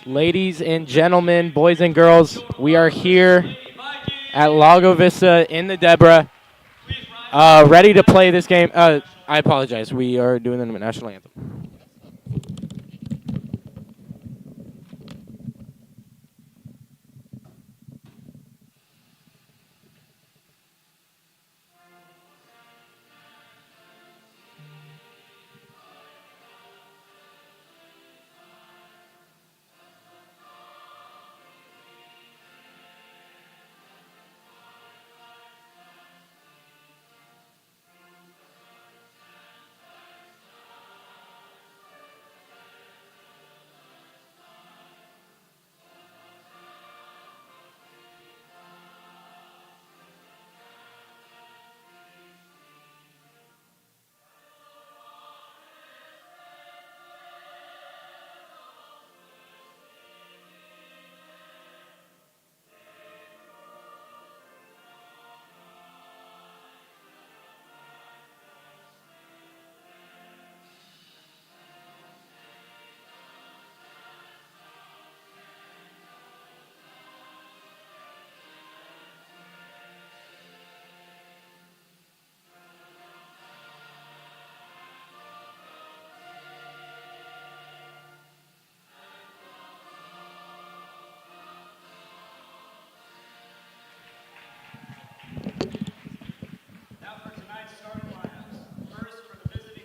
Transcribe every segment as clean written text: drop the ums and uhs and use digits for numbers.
Ladies and gentlemen, boys and girls, we are here at Lago Vista in the Debra, ready to play this game. I apologize. We are doing the national anthem.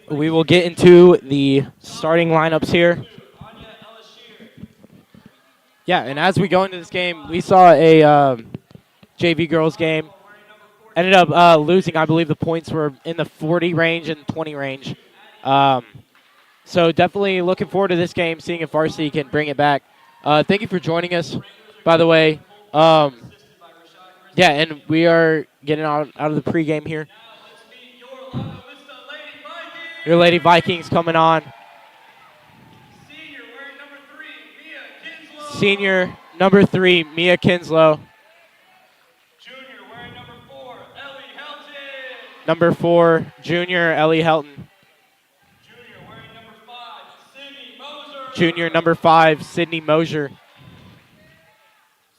We will get into the starting lineups here. Yeah, and as we go into this game, we saw a JV girls game. Ended up losing. I believe the points were in the 40 range and 20 range. So definitely looking forward to this game, seeing if Varsity can bring it back. Thank you for joining us, by the way. Yeah, and we are getting out of the pregame here. Your Lady Vikings coming on. Senior number 3, Mia Kinslow. Junior wearing number 4, Ellie Helton. Number 4, Junior Ellie Helton. Junior wearing number 5, Sydney Moser. Junior number 5, Sydney Mosier.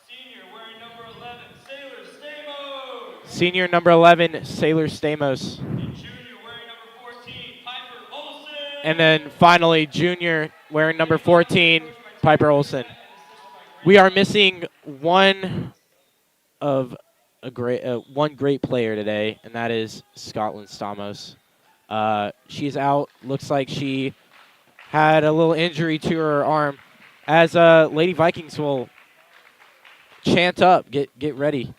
Senior wearing number 11, Sailor Stamos. Senior number 11, Sailor Stamos. And junior wearing number 14, Piper Olsen. And then finally, junior wearing number 14, Piper Olsen. We are missing one great player today, and that is Scotland Stamos. She's out. Looks like she had a little injury to her arm. As Lady Vikings will chant up, get ready.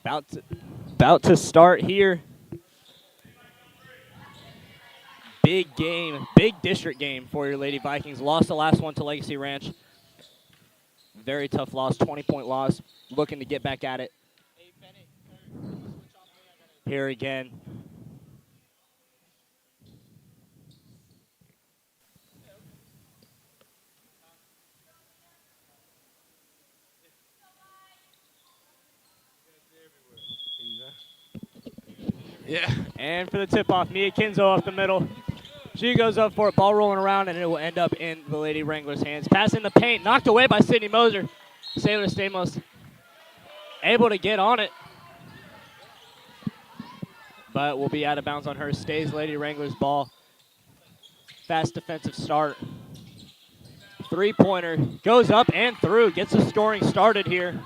About to start here. Big game, big district game for your Lady Vikings. Lost the last one to Legacy Ranch. Very tough loss, 20-point loss. Looking to get back at it. Here again. Yeah. And for the tip-off, Mia Kinzo up the middle. She goes up for it, ball rolling around, and it will end up in the Lady Wranglers' hands. Pass in the paint, knocked away by Sydney Moser. Sailor Stamos able to get on it, but will be out of bounds on her. Stays Lady Wranglers' ball. Fast defensive start. Three-pointer goes up and through. Gets the scoring started here.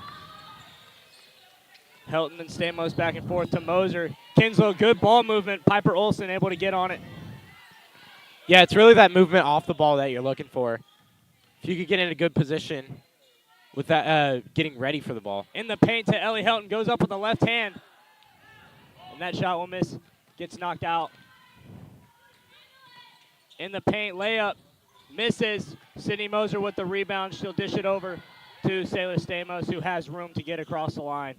Helton and Stamos back and forth to Moser. Kinslow, good ball movement. Piper Olsen able to get on it. Yeah, it's really that movement off the ball that you're looking for. If you could get in a good position with that, getting ready for the ball. In the paint to Ellie Helton, goes up with the left hand. And that shot will miss, gets knocked out. In the paint, layup, misses. Sydney Moser with the rebound. She'll dish it over to Sailor Stamos, who has room to get across the line.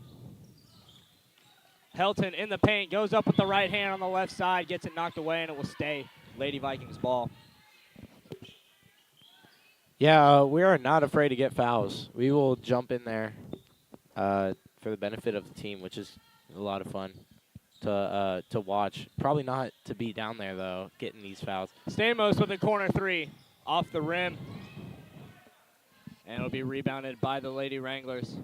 Helton in the paint, goes up with the right hand on the left side, gets it knocked away, and it will stay Lady Vikings ball. Yeah, we are not afraid to get fouls. We will jump in there for the benefit of the team, which is a lot of fun. to watch. Probably not to be down there though, getting these fouls. Stamos with a corner three off the rim. And it'll be rebounded by the Lady Wranglers.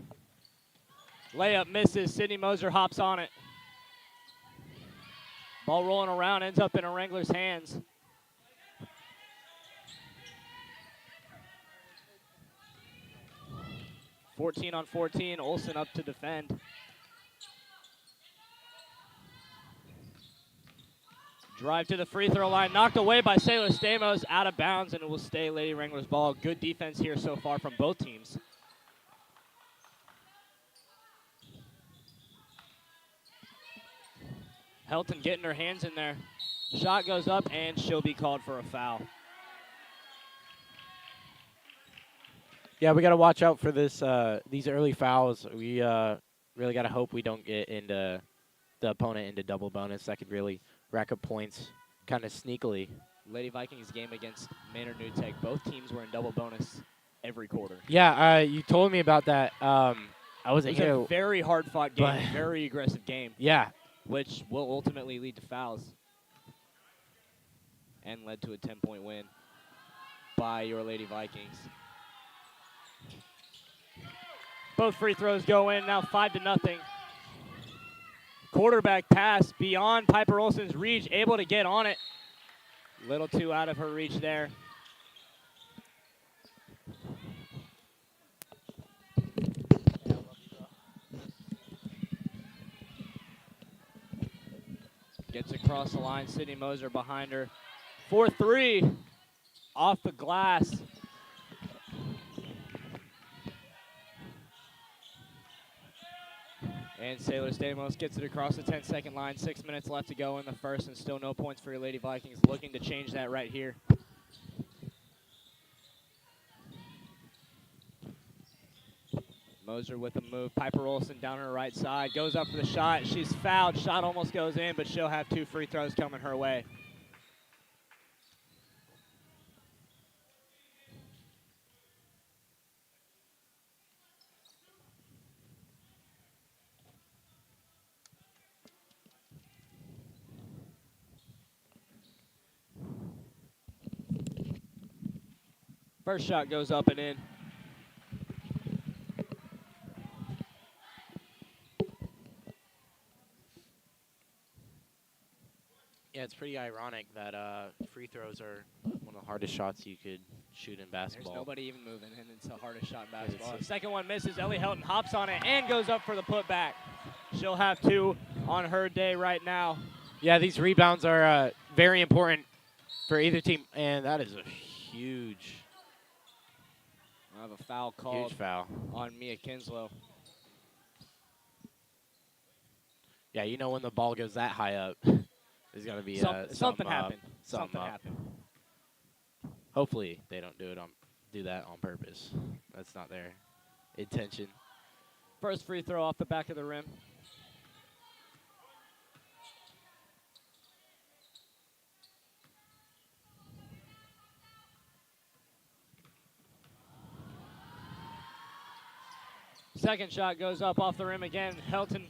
Layup misses. Sydney Moser hops on it. Ball rolling around, ends up in a Wranglers' hands. (14-on-14). Olsen up to defend. Drive to the free throw line, knocked away by Sailor Stamos, out of bounds, and it will stay Lady Wranglers ball. Good defense here so far from both teams. Helton getting her hands in there. Shot goes up, and she'll be called for a foul. Yeah, we got to watch out for this. These early fouls. We really got to hope we don't get into the opponent into double bonus. That could really rack up points kind of sneakily. Lady Vikings game against Maynard New Tech. Both teams were in double bonus every quarter. Yeah, you told me about that. I wasn't It was here. a very hard-fought game, very aggressive game, Yeah. which will ultimately lead to fouls and led to a 10-point win by your Lady Vikings. Both free throws go in, now 5-0. Quarterback pass beyond Piper Olsen's reach, able to get on it. Little too out of her reach there. Gets across the line, Sydney Moser behind her. 4-3 off the glass. And Sailor Stamos gets it across the 10-second line. 6 minutes left to go in the first, and still no points for your Lady Vikings. Looking to change that right here. Moser with a move. Piper Olsen down her right side. Goes up for the shot. She's fouled. Shot almost goes in, but she'll have 2 free throws coming her way. First shot goes up and in. Yeah, it's pretty ironic that free throws are one of the hardest shots you could shoot in basketball. There's nobody even moving, and it's the hardest shot in basketball. Second one misses. Ellie Helton hops on it and goes up for the putback. She'll have 2 on her day right now. Yeah, these rebounds are very important for either team, and that is a huge, I have a foul called huge foul on Mia Kinslow. Yeah, you know when the ball goes that high up, there's got to be something happened. Something Something happened. Hopefully they don't do that on purpose. That's not their intention. First free throw off the back of the rim. Second shot goes up off the rim again. Helton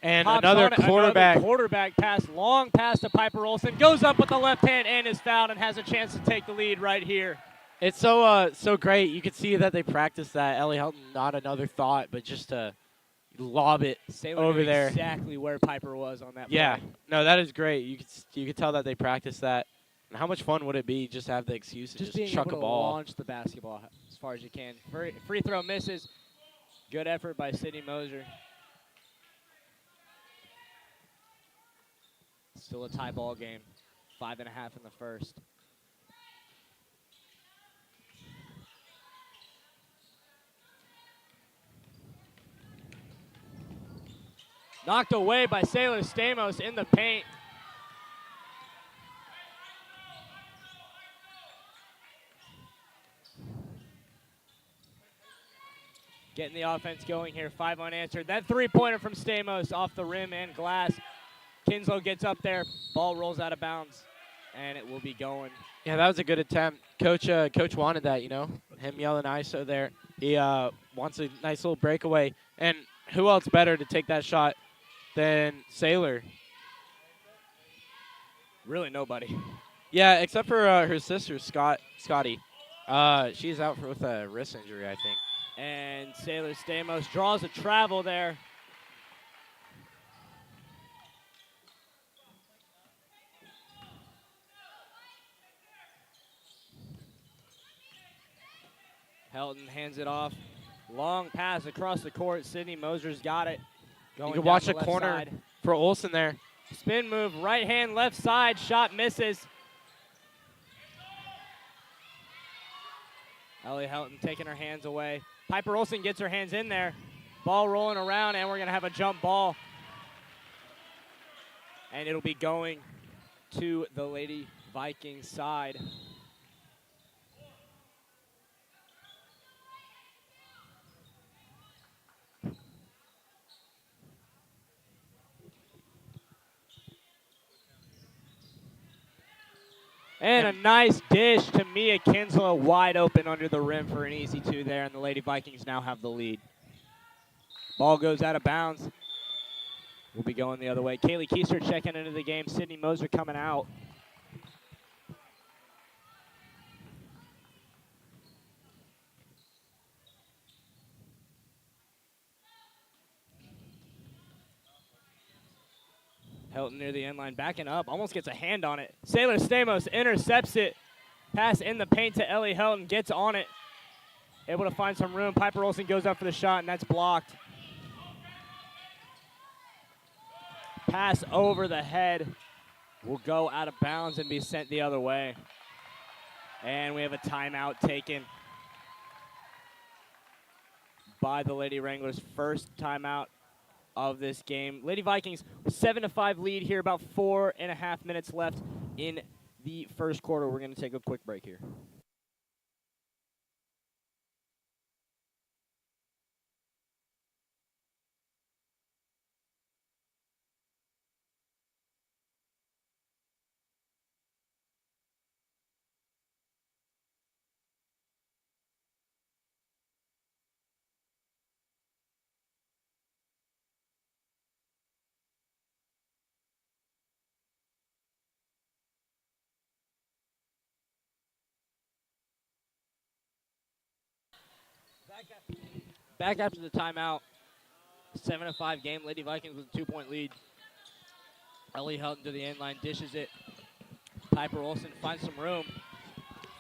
And hops another on it. quarterback. Another quarterback pass, long pass to Piper Olsen. Goes up with the left hand and is fouled and has a chance to take the lead right here. It's so great. You can see that they practice that. Ellie Helton, not another thought, but just to lob it Sailor over knew there. exactly where Piper was on that Yeah, play. no, that is great. You could tell that they practice that. And how much fun would it be just to have the excuse to Just just being chuck able a to ball? launch the basketball as far as you can. Free throw misses. Good effort by Sydney Moser. Still a tie ball game. 5.5 in the first. Knocked away by Sailor Stamos in the paint. Getting the offense going here, 5 unanswered. That three-pointer from Stamos off the rim and glass. Kinslow gets up there, ball rolls out of bounds, and it will be going. Yeah, that was a good attempt. Coach wanted that, you know, him yelling ISO there. He wants a nice little breakaway. And who else better to take that shot than Sailor? really nobody. Yeah, except for her sister, Scotty. She's out with a wrist injury, I think. And Sailor Stamos draws a travel there. Helton hands it off. Long pass across the court. Sydney Moser's got it. Going You can down watch the the left corner side. for Olsen there. Spin move, right hand, left side. Shot misses. Ellie Helton taking her hands away. Piper Olsen gets her hands in there. Ball rolling around, and we're going to have a jump ball. And it'll be going to the Lady Vikings side. And a nice dish to Mia Kinslow, wide open under the rim for an easy two there, and the Lady Vikings now have the lead. Ball goes out of bounds. We'll be going the other way. Kaylee Keister checking into the game. Sydney Moser coming out. Helton near the end line, backing up, almost gets a hand on it. Sailor Stamos intercepts it. Pass in the paint to Ellie Helton, gets on it. Able to find some room. Piper Olsen goes up for the shot, and that's blocked. Pass over the head will go out of bounds and be sent the other way. And we have a timeout taken by the Lady Wranglers. First timeout of this game. Lady Vikings 7-5 lead here, about 4.5 minutes left in the first quarter. We're going to take a quick break here. Back after the timeout. 7-5 game. Lady Vikings with a 2-point lead. Ellie Helton to the end line, dishes it. Piper Olsen finds some room.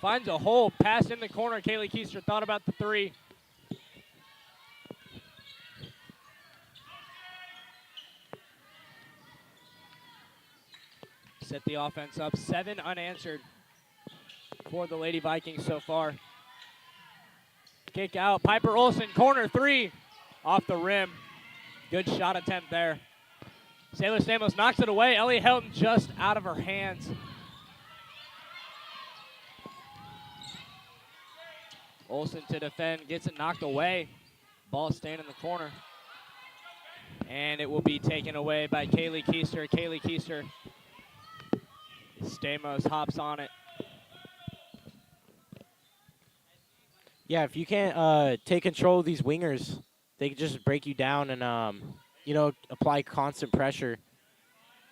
Finds a hole. Pass in the corner. Kaylee Keister thought about the three. Set the offense up. 7 unanswered for the Lady Vikings so far. Kick out. Piper Olsen, corner three. Off the rim. Good shot attempt there. Sailor Stamos knocks it away. Ellie Helton just out of her hands. Olsen to defend. Gets it knocked away. Ball staying in the corner. And it will be taken away by Kaylee Keister. Kaylee Keister. Stamos hops on it. Yeah, if you can't take control of these wingers, they can just break you down and apply constant pressure.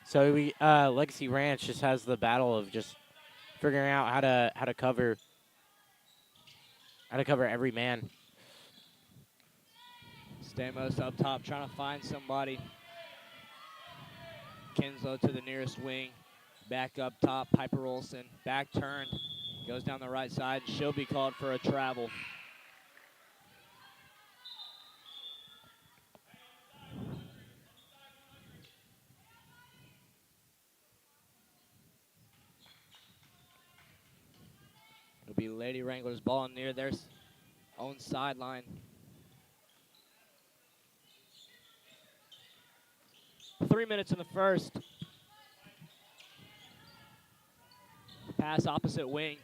So we Legacy Ranch just has the battle of just figuring out how to cover every man. Stamos up top trying to find somebody. Kinslow to the nearest wing. Back up top, Piper Olsen. Back turn. Goes down the right side. She'll be called for a travel. It'll be Lady Wranglers ball near their own sideline. Three minutes in the first. Pass opposite wing.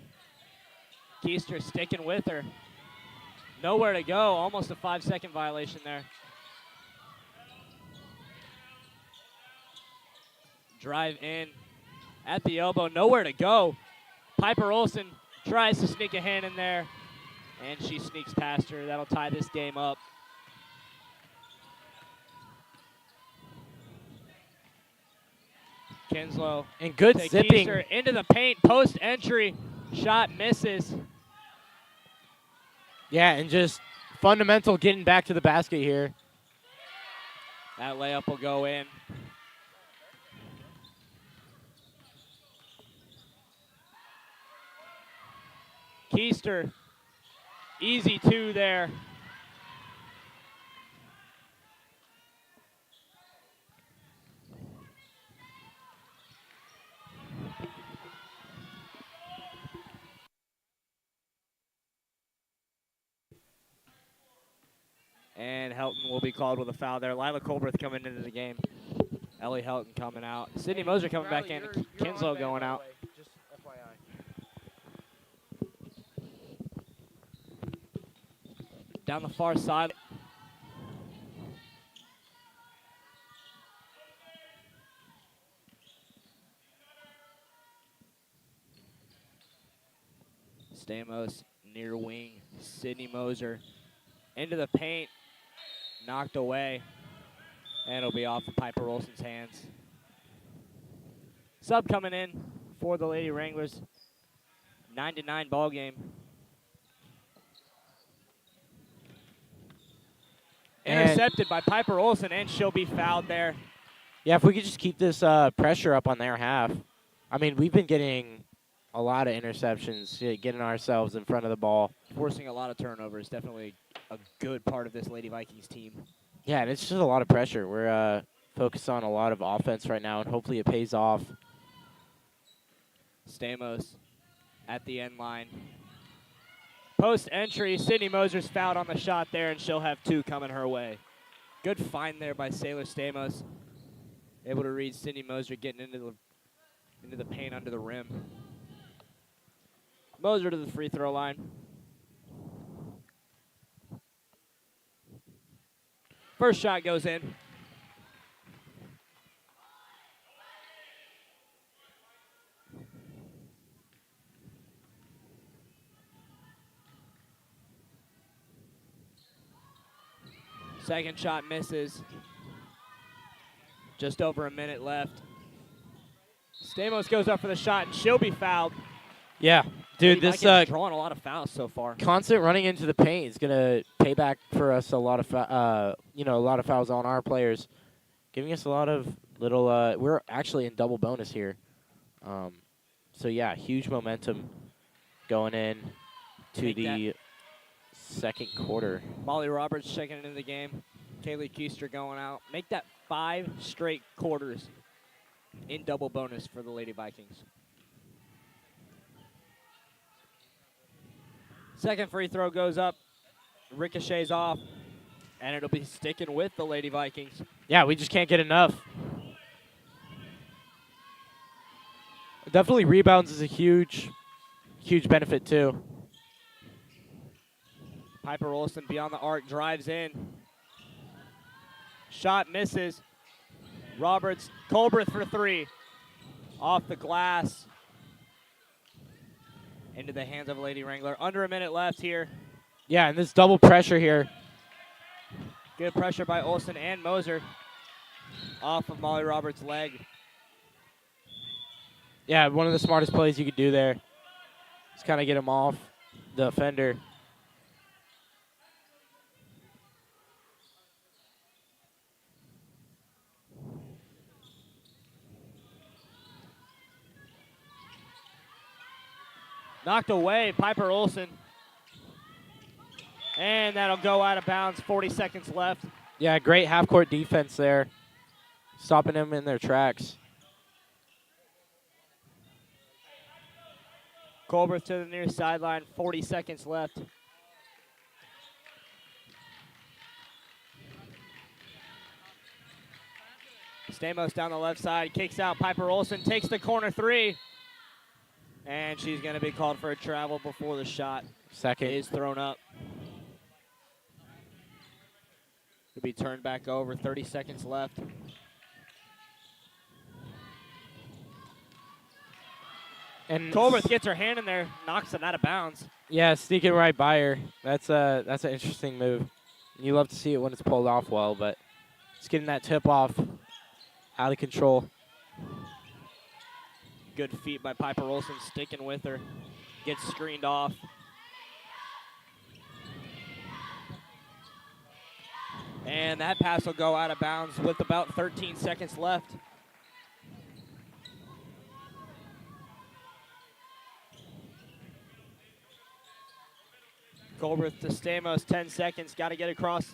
Keister sticking with her. Nowhere to go. Almost a 5-second violation there. Drive in at the elbow. Nowhere to go. Piper Olsen tries to sneak a hand in there, and she sneaks past her. That'll tie this game up. Kinslow. And good to zipping. Keister into the paint. Post entry. Shot misses. Yeah, and just fundamental getting back to the basket here. That layup will go in. Keister. Easy two there. And Helton will be called with a foul there. Lila Colbreth coming into the game. Ellie Helton coming out. Sydney Moser coming back in. Kinslow going out. Just FYI. Down the far side. Stamos near wing. Sydney Moser into the paint. Knocked away. And it'll be off of Piper Olsen's hands. Sub coming in for the Lady Wranglers. 9-9 ball game. Intercepted by Piper Olsen, and she'll be fouled there. Yeah, if we could just keep this pressure up on their half. I mean, we've been getting a lot of interceptions, getting ourselves in front of the ball. Forcing a lot of turnovers. Definitely a good part of this Lady Vikings team. Yeah, and it's just a lot of pressure. We're focused on a lot of offense right now, and hopefully it pays off. Stamos at the end line. Post entry, Sydney Moser's fouled on the shot there, and she'll have two coming her way. Good find there by Sailor Stamos. Able to read Sydney Moser getting into the paint under the rim. Moser to the free throw line. First shot goes in. Second shot misses. Just over a minute left. Stamos goes up for the shot, and she'll be fouled. Yeah, dude, Lady this Vikings drawing a lot of fouls so far. constant running into the paint is gonna pay back for us a lot of a lot of fouls on our players, giving us a lot of little. We're actually in double bonus here, so yeah, huge momentum going in to the second quarter. Molly Roberts checking into the game. Kaylee Keister going out. Make that 5 straight quarters in double bonus for the Lady Vikings. Second free throw goes up, ricochets off, and it'll be sticking with the Lady Vikings. Yeah, we just can't get enough. Definitely rebounds is a huge benefit too. Piper Olsen beyond the arc, drives in. Shot misses. Roberts, Colbreth for 3. Off the glass. Into the hands of Lady Wrangler. Under a minute left here. Yeah, and this double pressure here. Good pressure by Olsen and Moser. Off of Molly Roberts' leg. Yeah, one of the smartest plays you could do there. Just kind of get him off the offender. Knocked away, Piper Olsen. And that'll go out of bounds, 40 seconds left. Yeah, great half-court defense there. Stopping them in their tracks. Colbreth to the near sideline, 40 seconds left. Stamos down the left side, kicks out. Piper Olsen takes the corner 3. And she's going to be called for a travel before the shot Second is thrown up. To be turned back over, 30 seconds left. And Colbreth gets her hand in there, knocks it out of bounds. yeah, sneaking right by her. That's an interesting move. You love to see it when it's pulled off well, but it's getting that tip off out of control. Good feet by Piper Olsen, sticking with her. Gets screened off. And that pass will go out of bounds with about 13 seconds left. Goldberg to Stamos, 10 seconds, got to get across.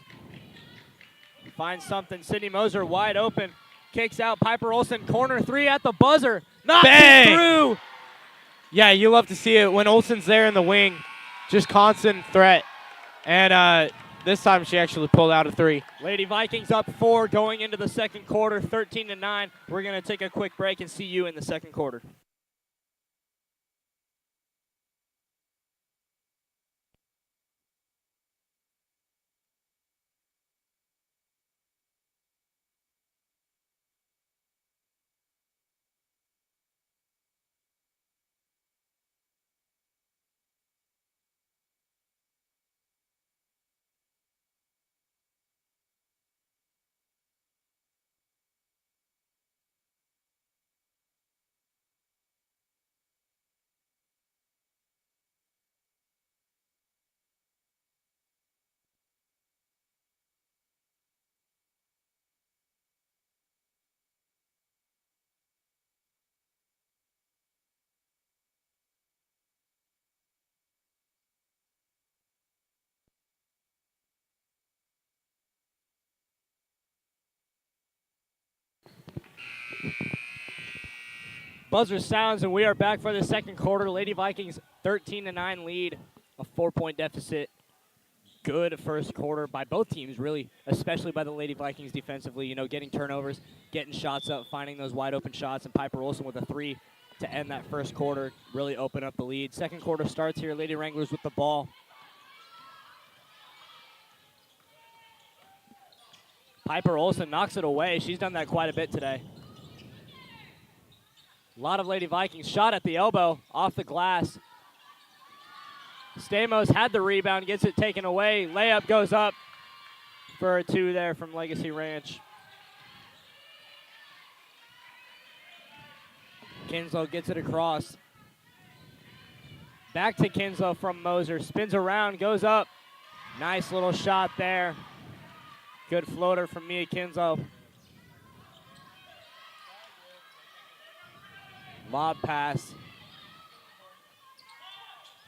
Finds something, Sydney Moser wide open. Kicks out, Piper Olsen, corner three at the buzzer. Knocks it through. Yeah, you love to see it when Olsen's there in the wing. Just constant threat. And this time she actually pulled out a three. Lady Vikings up 4 going into the second quarter, 13-9. We're going to take a quick break and see you in the second quarter. Buzzer sounds, and we are back for the second quarter. Lady Vikings 13-9 lead, a 4-point deficit. Good first quarter by both teams, really, especially by the Lady Vikings defensively. You know, getting turnovers, getting shots up, finding those wide open shots, and Piper Olsen with a three to end that first quarter, really open up the lead. Second quarter starts here. Lady Wranglers with the ball. Piper Olsen knocks it away. She's done that quite a bit today. A lot of Lady Vikings shot at the elbow, off the glass. Stamos had the rebound, gets it taken away. Layup goes up for a two there from Legacy Ranch. Kinslow gets it across. Back to Kinslow from Moser. Spins around, goes up. Nice little shot there. Good floater from Mia Kinslow. Lob pass.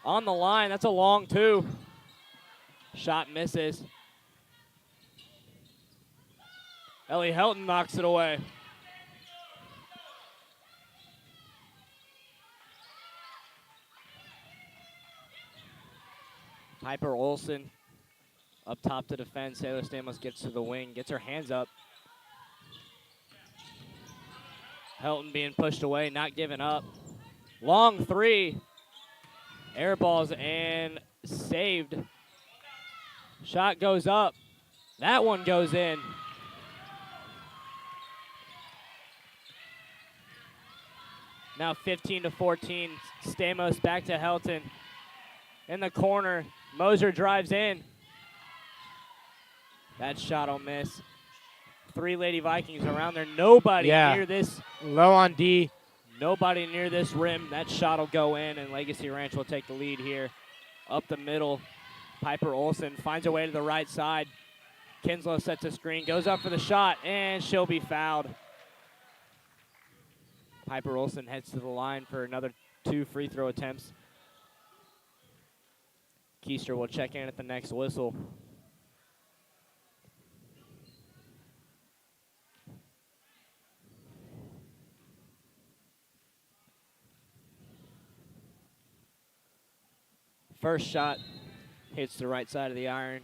On the line, that's a long two. Shot misses. Ellie Helton knocks it away. Piper Olsen up top to defend. Sailor Stamos gets to the wing, gets her hands up. Helton being pushed away, not giving up. Long three. Air balls and saved. Shot goes up. That one goes in. Now 15-14. Stamos back to Helton. In the corner. Moser drives in. That shot will miss. Three Lady Vikings around there. Nobody near this. Low on D. Nobody near this rim. That shot will go in, and Legacy Ranch will take the lead here. Up the middle, Piper Olsen finds her way to the right side. Kinslow sets a screen, goes up for the shot, and she'll be fouled. Piper Olsen heads to the line for another 2 free throw attempts. Keister will check in at the next whistle. First shot hits the right side of the iron.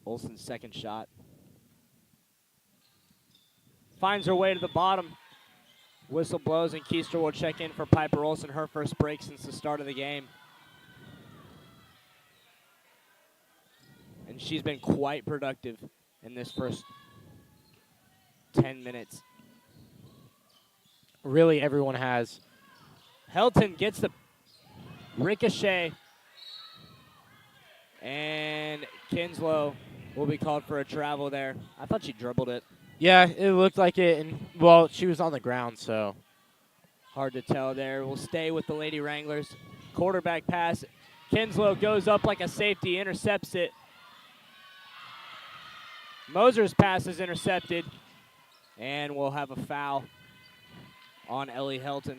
Olsen's second shot. Finds her way to the bottom. Whistle blows, and Keister will check in for Piper Olsen, her first break since the start of the game. And she's been quite productive in this first 10 minutes. Really, everyone has. Helton gets the ricochet. And Kinslow will be called for a travel there. I thought she dribbled it. Yeah, it looked like it, and well, she was on the ground, so. Hard to tell there. We'll stay with the Lady Wranglers. Quarterback pass. Kinslow goes up like a safety, intercepts it. Moser's pass is intercepted, and we'll have a foul on Ellie Helton.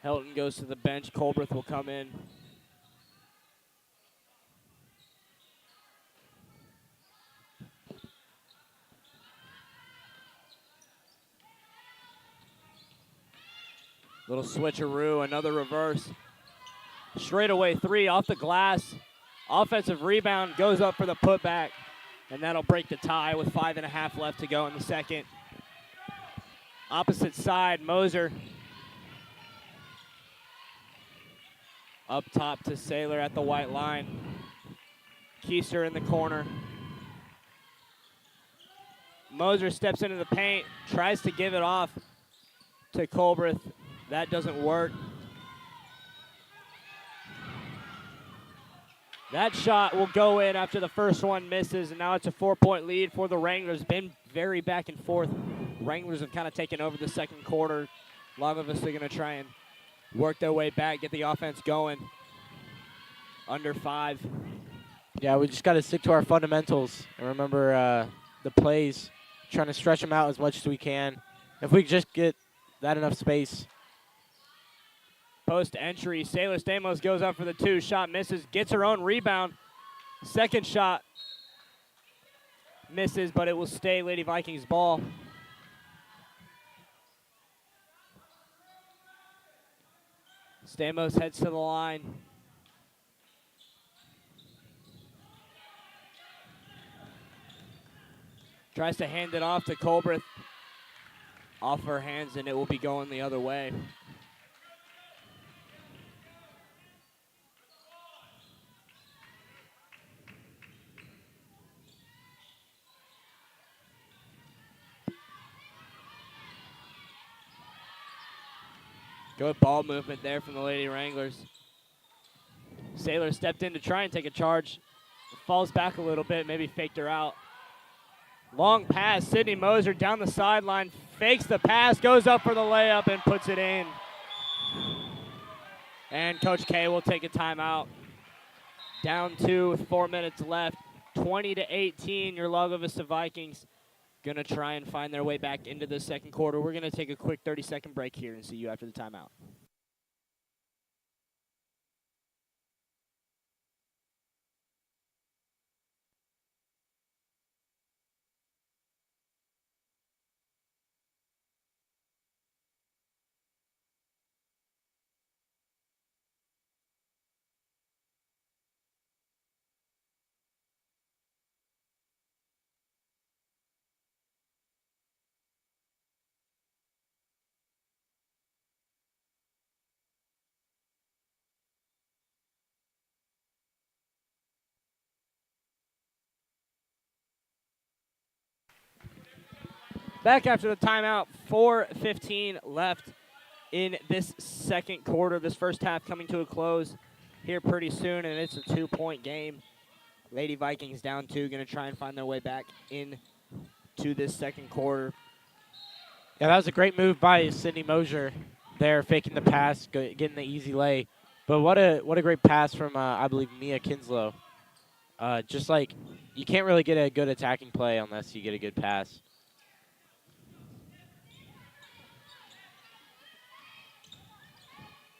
Helton goes to the bench. Colbreth will come in. Little switcheroo, another reverse. Straightaway three off the glass. Offensive rebound, goes up for the putback, and that'll break the tie with 5.5 left to go in the second. Opposite side, Moser. Up top to Saylor at the white line. Keister in the corner. Moser steps into the paint, tries to give it off to Colbreth. That doesn't work. That shot will go in after the first one misses, and now it's a 4-point lead for the Wranglers. Been very back and forth. Wranglers have kind of taken over the second quarter. Lago Vista going to try and work their way back, get the offense going. Under 5. Yeah, we just got to stick to our fundamentals and remember the plays, trying to stretch them out as much as we can. If we just get that enough space. Post entry, Saylor Stamos goes up for the 2, shot misses, gets her own rebound. Second shot misses, but it will stay Lady Vikings ball. Stamos heads to the line. Tries to hand it off to Colbreth. Off her hands, and it will be going the other way. Good ball movement there from the Lady Wranglers. Saylor stepped in to try and take a charge. Falls back a little bit, maybe faked her out. Long pass, Sydney Moser down the sideline, fakes the pass, goes up for the layup and puts it in. And Coach K will take a timeout. Down 2 with 4 minutes left. 20-18, your Lago Vista Vikings going to try and find their way back into the second quarter. We're going to take a quick 30-second break here and see you after the timeout. Back after the timeout, 4:15 left in this second quarter. This first half coming to a close here pretty soon, and it's a 2-point game. Lady Vikings down 2, going to try and find their way back into this second quarter. Yeah, that was a great move by Sydney Moser there, faking the pass, getting the easy lay. But what a great pass from, I believe, Mia Kinslow. Just like, you can't really get a good attacking play unless you get a good pass.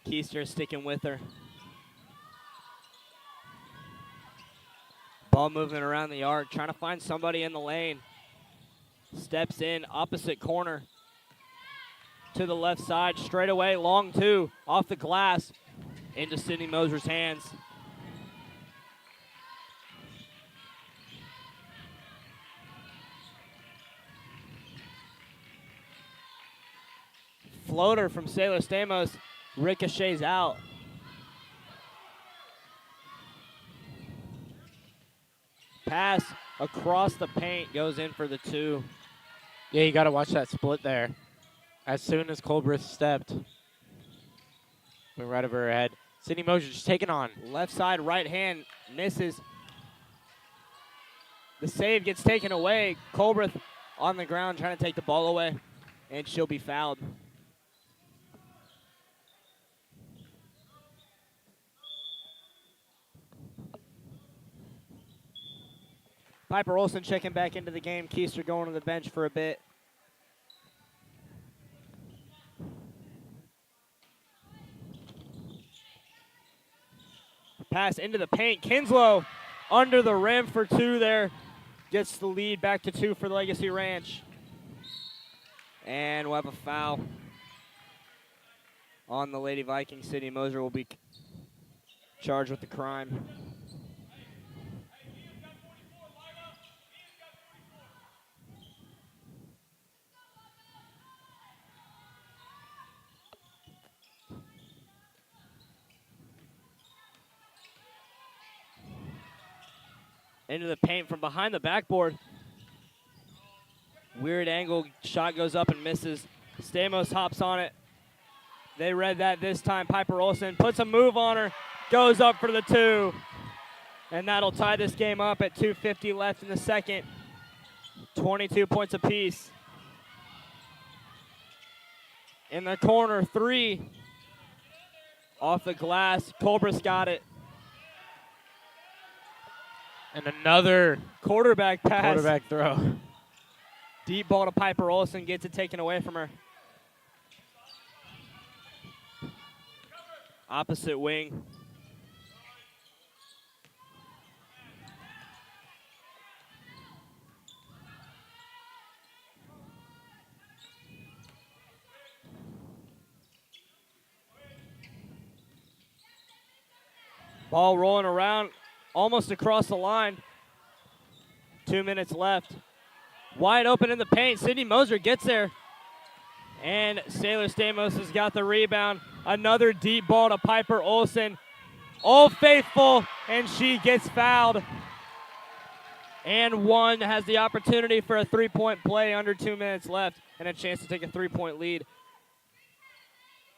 Keister sticking with her. Ball moving around the arc, trying to find somebody in the lane. Steps in, opposite corner. To the left side, straight away, long 2, off the glass, into Sydney Moser's hands. Floater from Saylor Stamos ricochets out. Pass across the paint, goes in for the 2. Yeah, you got to watch that split there. As soon as Colbreth stepped, went right over her head. Sydney Mosier just taking on. Left side, right hand, misses. The save gets taken away. Colbreth on the ground trying to take the ball away, and she'll be fouled. Piper Olsen checking back into the game. Keister going to the bench for a bit. Pass into the paint. Kinslow under the rim for 2 there. Gets the lead back to 2 for Legacy Ranch. And we'll have a foul on the Lady Vikings. Sydney Moser will be charged with the crime. Into the paint from behind the backboard. Weird angle, shot goes up and misses. Stamos hops on it. They read that this time. Piper Olsen puts a move on her, goes up for the 2. And that'll tie this game up at 2:50 left in the second. 22 points apiece. In the corner, 3. Off the glass, Colbreth's got it. And another Quarterback pass. quarterback throw. Deep ball to Piper Olsen, gets it taken away from her. Opposite wing. Ball rolling around, almost across the line. 2 minutes left. Wide open in the paint. Sydney Moser gets there. And Sailor Stamos has got the rebound. Another deep ball to Piper Olsen. Old Faithful, and she gets fouled. And one has the opportunity for a 3-point play under 2 minutes left and a chance to take a 3-point lead.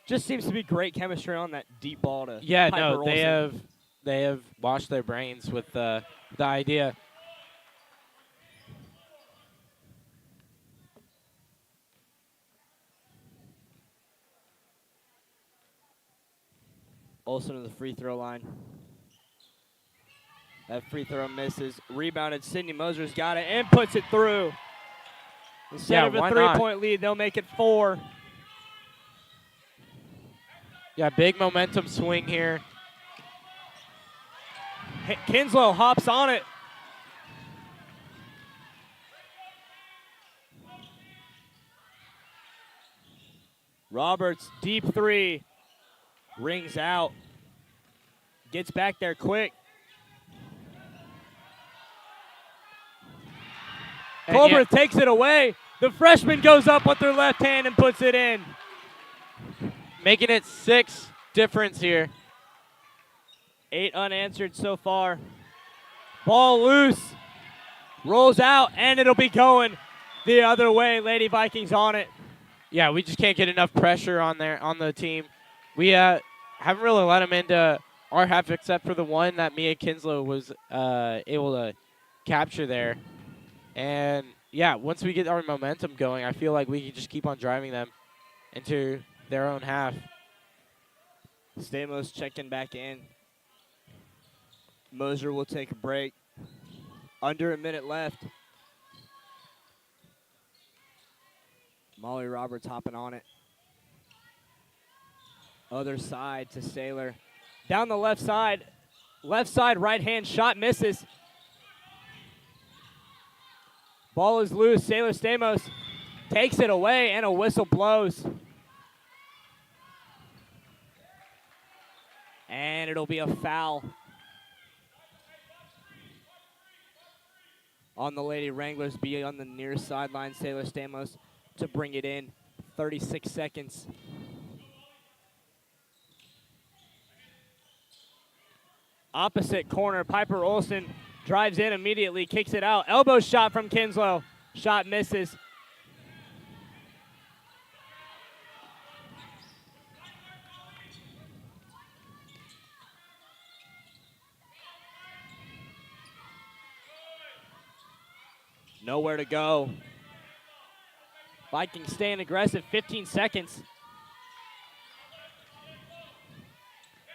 Just seems to be great chemistry on that deep ball to Piper Olsen. They have washed their brains with the idea. Olsen to the free throw line. That free throw misses. Rebounded. Sydney Moser's got it and puts it through. Instead of a 3-point lead, they'll make it 4. Yeah, big momentum swing here. Kinslow hops on it. Roberts, deep 3. Rings out. Gets back there quick. Colbreth takes it away. The freshman goes up with her left hand and puts it in. Making it 6 difference here. 8 unanswered so far. Ball loose. Rolls out, and it'll be going the other way. Lady Vikings on it. Yeah, we just can't get enough pressure on the team. We haven't really let them into our half except for the one that Mia Kinslow was able to capture there. And, yeah, once we get our momentum going, I feel like we can just keep on driving them into their own half. Stamos checking back in. Moser will take a break. Under a minute left. Molly Roberts hopping on it. Other side to Sailor. Down the left side. Left side, right hand shot misses. Ball is loose. Sailor Stamos takes it away, and a whistle blows. And it'll be a foul on the Lady Wranglers. Be on the near sideline. Sailor Stamos to bring it in. 36 seconds. Opposite corner, Piper Olsen drives in immediately, kicks it out. Elbow shot from Kinslow. Shot misses. Nowhere to go. Vikings staying aggressive, 15 seconds.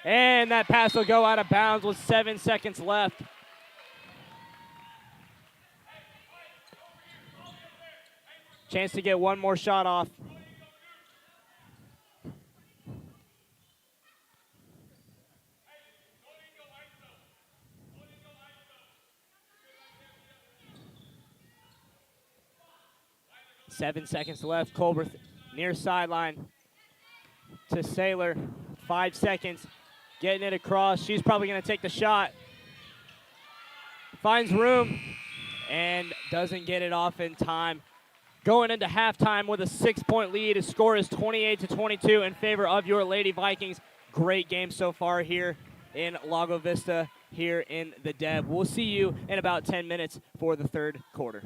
And that pass will go out of bounds with 7 seconds left. Chance to get one more shot off. Seven seconds left. Colbert near sideline to Saylor. 5 seconds. Getting it across. She's probably going to take the shot. Finds room and doesn't get it off in time. Going into halftime with a 6-point lead. His score is 28-22 in favor of your Lady Vikings. Great game so far here in Lago Vista, here in the Deb. We'll see you in about 10 minutes for the third quarter.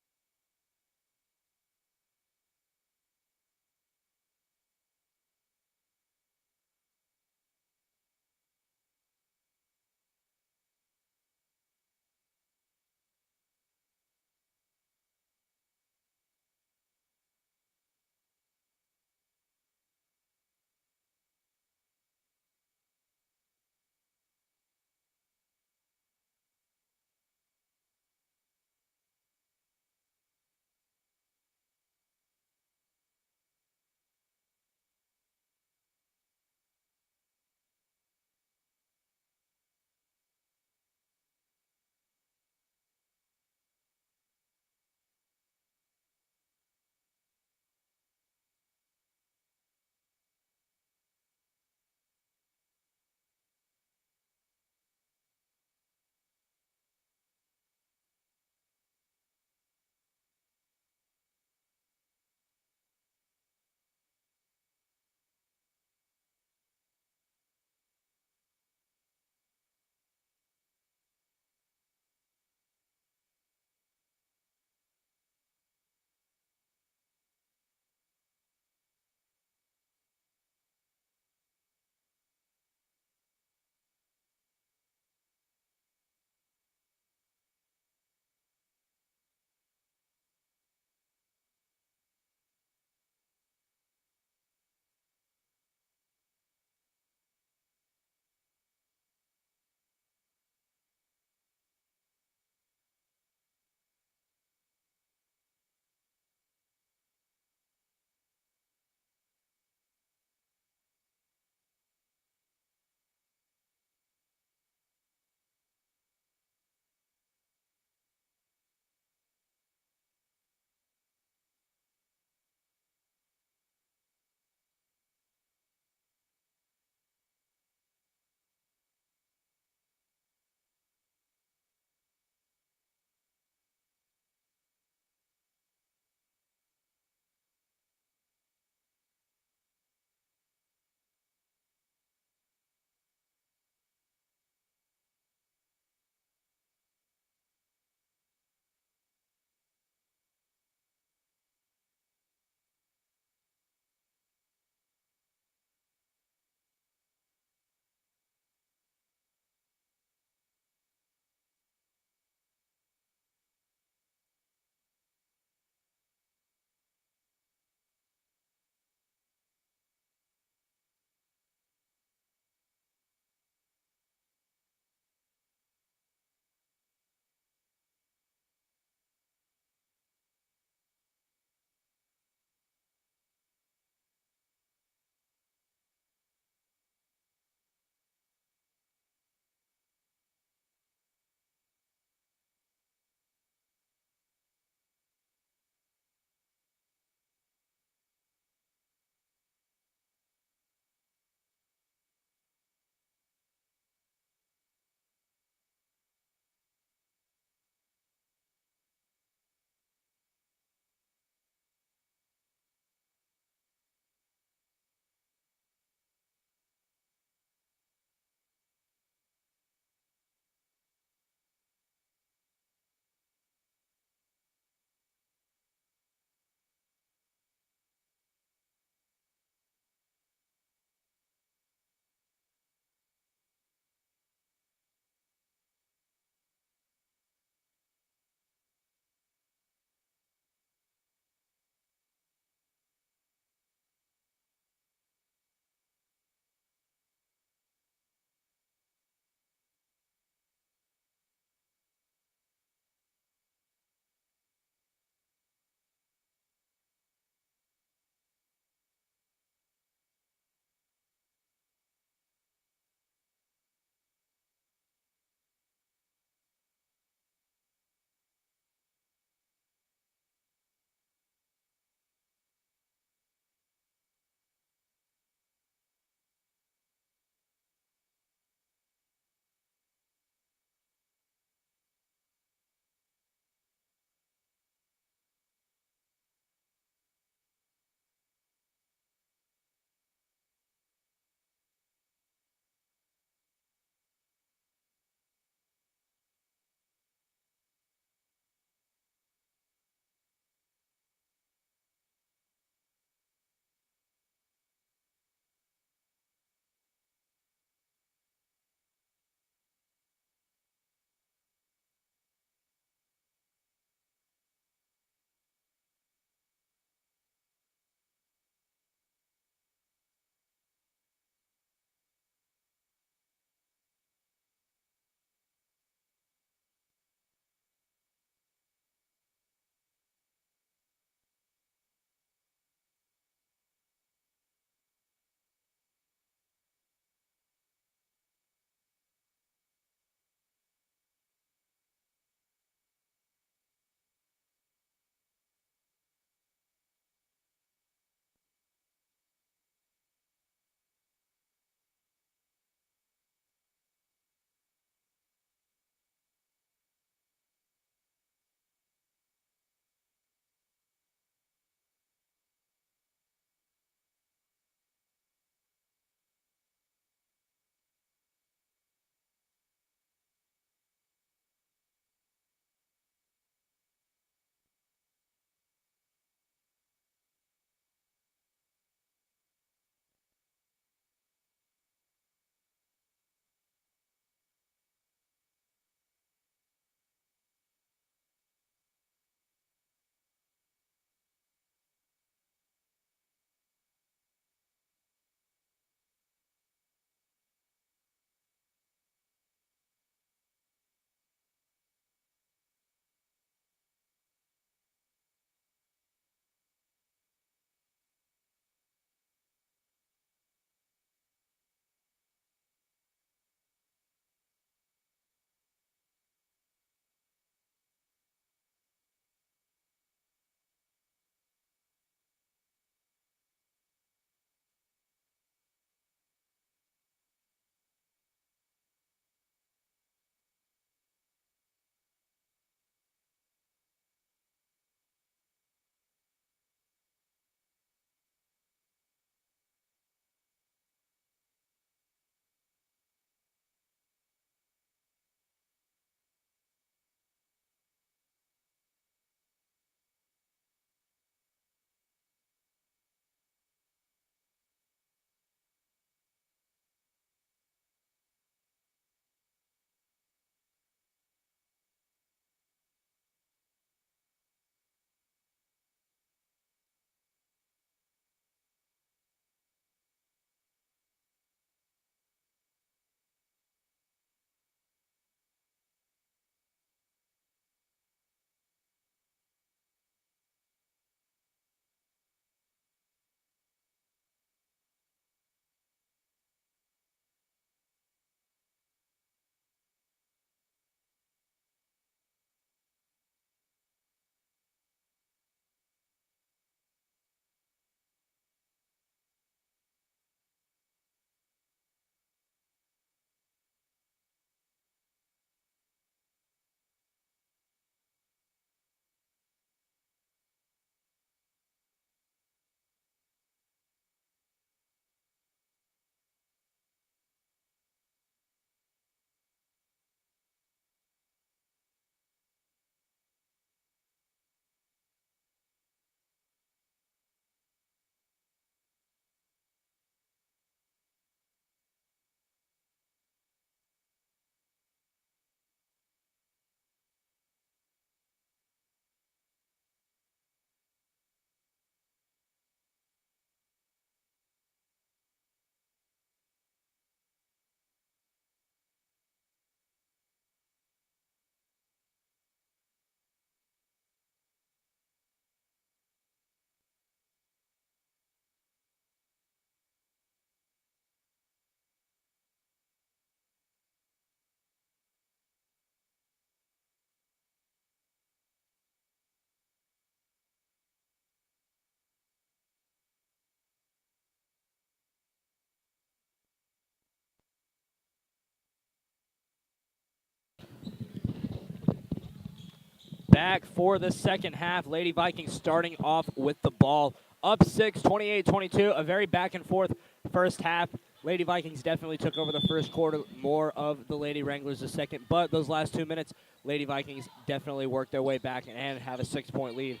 back for the second half. Lady Vikings starting off with the ball. Up 6, 28-22, a very back and forth first half. Lady Vikings definitely took over the first quarter, more of the Lady Wranglers the second, but those last 2 minutes, Lady Vikings definitely worked their way back and have a 6-point lead.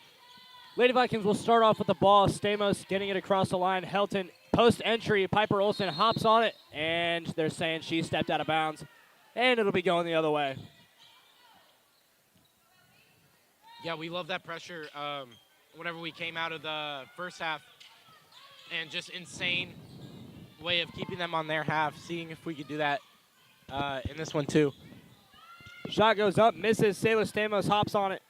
Lady Vikings will start off with the ball. Stamos getting it across the line. Helton, post entry, Piper Olsen hops on it, and they're saying she stepped out of bounds, and it'll be going the other way. Yeah, we love that pressure whenever we came out of the first half, and just insane way of keeping them on their half, seeing if we could do that in this one too. Shot goes up, misses. Sailor Stamos hops on it.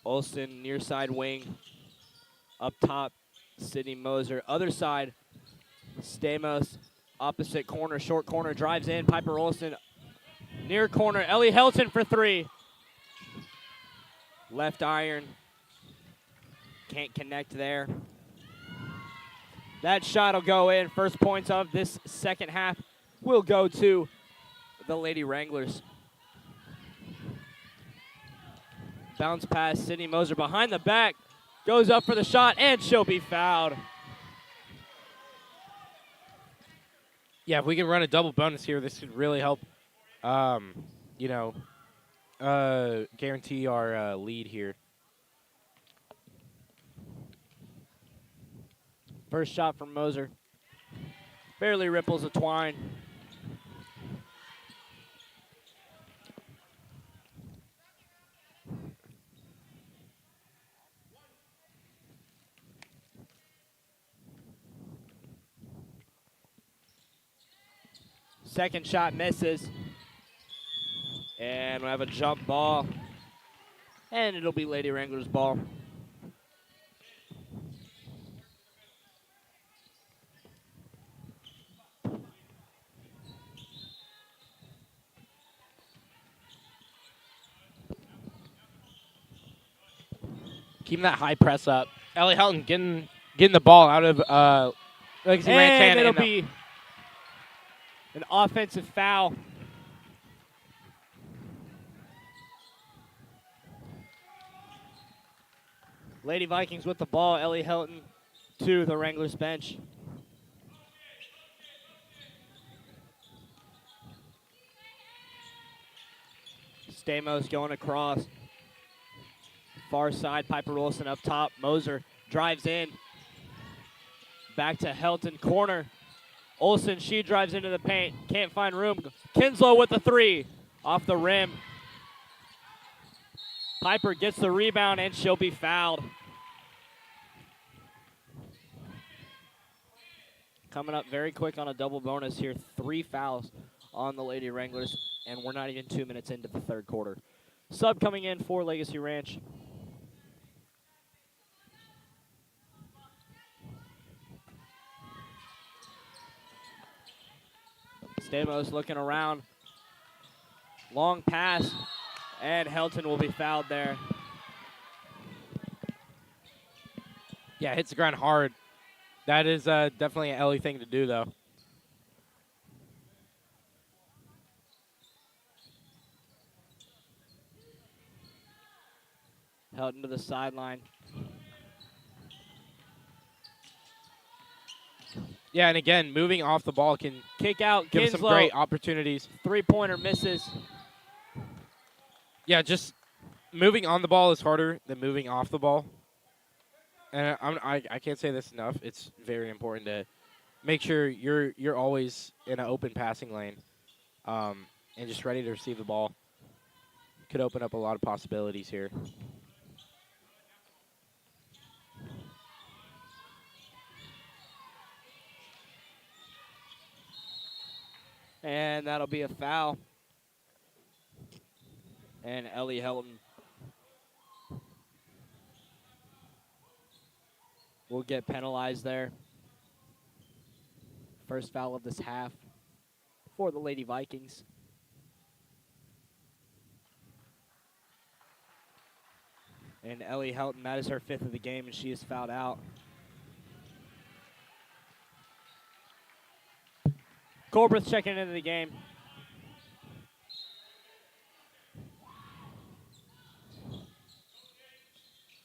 Olsen, near side wing. Up top, Sydney Moser. Other side, Stamos, opposite corner, short corner, drives in. Piper Olsen, near corner. Ellie Helton for 3. Left iron. Can't connect there. That shot will go in. First points of this second half will go to the Lady Wranglers. Bounce pass, Sydney Moser behind the back. Goes up for the shot, and she'll be fouled. Yeah, if we can run a double bonus here, this could really help, guarantee our lead here. First shot from Moser. Barely ripples a twine. Second shot misses. And we have a jump ball. And it'll be Lady Wranglers' ball. Keeping that high press up. Ellie Helton getting the ball out of Legacy Ranch And it'll be an offensive foul. Lady Vikings with the ball. Ellie Helton to the Wranglers bench. Stamos going across. Far side, Piper Olsen up top. Moser drives in. Back to Helton, corner. Olsen, she drives into the paint. Can't find room. Kinslow with the 3. Off the rim. Piper gets the rebound, and she'll be fouled. Coming up very quick on a double bonus here. 3 fouls on the Lady Wranglers, and we're not even 2 minutes into the third quarter. Sub coming in for Legacy Ranch. Stamos looking around. Long pass, and Helton will be fouled there. Yeah, hits the ground hard. That is definitely an Ellie thing to do, though. Helton to the sideline. Yeah, and again, moving off the ball can Kick out, give us some Kinslow. great opportunities. 3-pointer misses. Yeah, just moving on the ball is harder than moving off the ball. And I can't say this enough. It's very important to make sure you're always in an open passing lane, and just ready to receive the ball. Could open up a lot of possibilities here. And that'll be a foul. And Ellie Helton will get penalized there. First foul of this half for the Lady Vikings. And Ellie Helton, that is her 5th of the game, and she is fouled out. Colbreth checking into the game.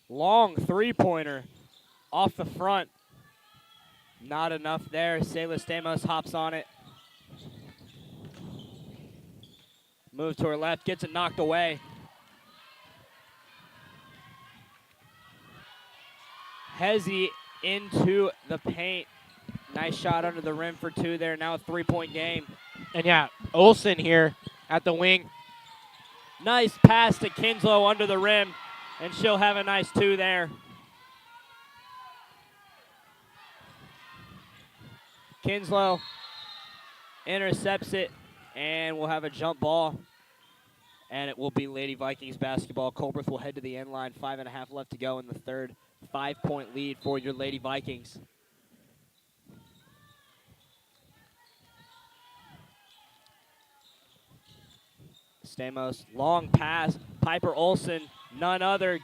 Long three-pointer off the front. Not enough there. Sayla Stamos hops on it. Move to her left, gets it knocked away. Hezzy into the paint. Nice shot under the rim for two there. Now a three-point game. And yeah, Olsen here at the wing. Nice pass to Kinslow under the rim, and she'll have a nice two there. Kinslow intercepts it, and we'll have a jump ball. And it will be Lady Vikings basketball. Colbreth will head to the end line. 5.5 left to go in the third. 5-point lead for your Lady Vikings. Stamos, long pass. Piper Olsen, none other,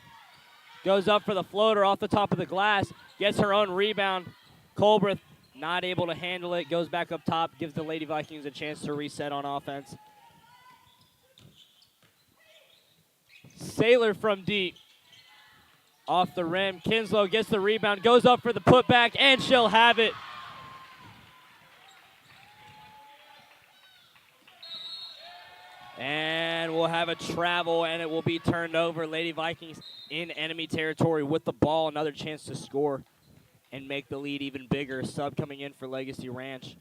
goes up for the floater off the top of the glass. Gets her own rebound. Colbreth not able to handle it. Goes back up top. Gives the Lady Vikings a chance to reset on offense. Saylor from deep. Off the rim. Kinslow gets the rebound. Goes up for the putback, and she'll have it. And we'll have a travel, and it will be turned over. Lady Vikings in enemy territory with the ball. Another chance to score and make the lead even bigger. Sub coming in for Legacy Ranch.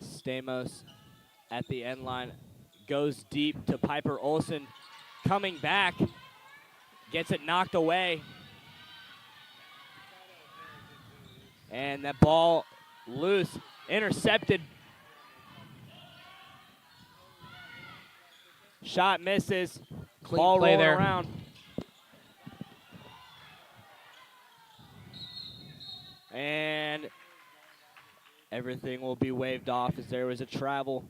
Stamos at the end line. Goes deep to Piper Olsen. Coming back. Gets it knocked away. And that ball loose. Intercepted. Shot misses. Clean Ball play rolling there. around. And everything will be waved off as there was a travel.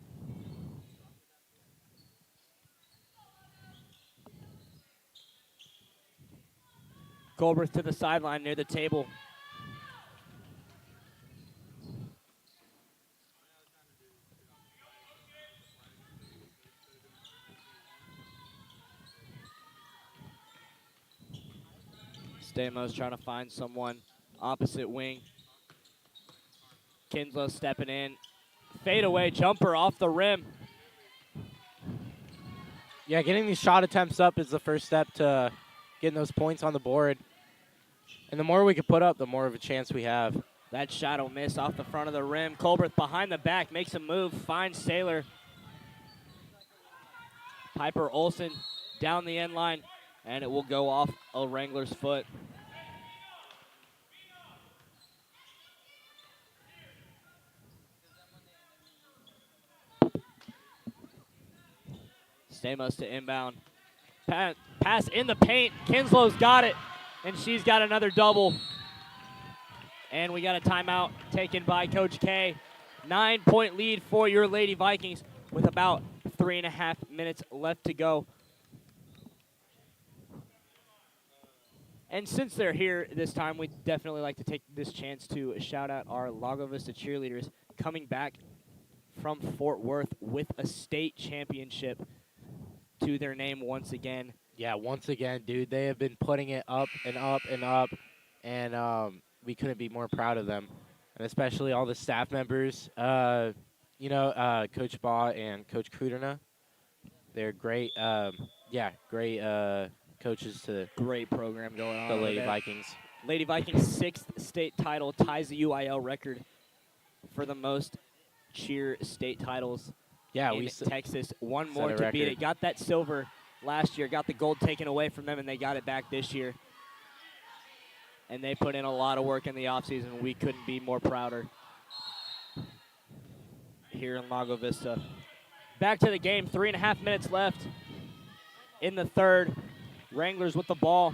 Colbreth to the sideline near the table. Stamos trying to find someone opposite wing. Kinslow stepping in. Fadeaway jumper off the rim. Yeah, getting these shot attempts up is the first step to getting those points on the board. And the more we can put up, the more of a chance we have. That shot will miss off the front of the rim. Colbreth behind the back, makes a move, finds Saylor. Piper Olsen down the end line, and it will go off a Wrangler's foot. Stamos to inbound. Pass in the paint. Kinslow's got it, and she's got another double. And we got a timeout taken by Coach K. 9-point lead for your Lady Vikings with about 3.5 minutes left to go. And since they're here this time, we'd definitely like to take this chance to shout out our Lago Vista cheerleaders coming back from Fort Worth with a state championship to their name once again. Yeah, once again, dude, they have been putting it up and up and up, and we couldn't be more proud of them, and especially all the staff members. Coach Baugh and Coach Kruderna. They're great. Great coaches to Great program going on. the over Lady there. Vikings. Lady Vikings' 6th state title ties the UIL record for the most cheer state titles Yeah, in we Texas. One set more a to beat record. it. Got that silver last year, got the gold taken away from them, and they got it back this year. And they put in a lot of work in the offseason. We couldn't be more prouder here in Lago Vista. Back to the game, 3.5 minutes left in the third. Wranglers with the ball.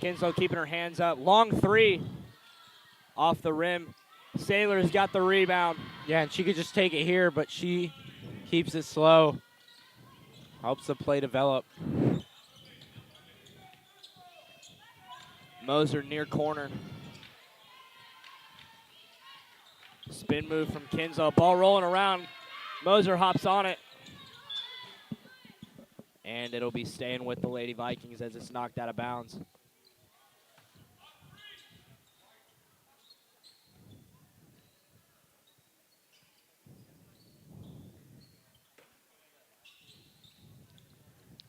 Kinslow keeping her hands up. Long three off the rim. Sailor's got the rebound. Yeah, and she could just take it here, but she keeps it slow. Helps the play develop. Moser near corner. Spin move from Kinzo. Ball rolling around. Moser hops on it. And it'll be staying with the Lady Vikings as it's knocked out of bounds.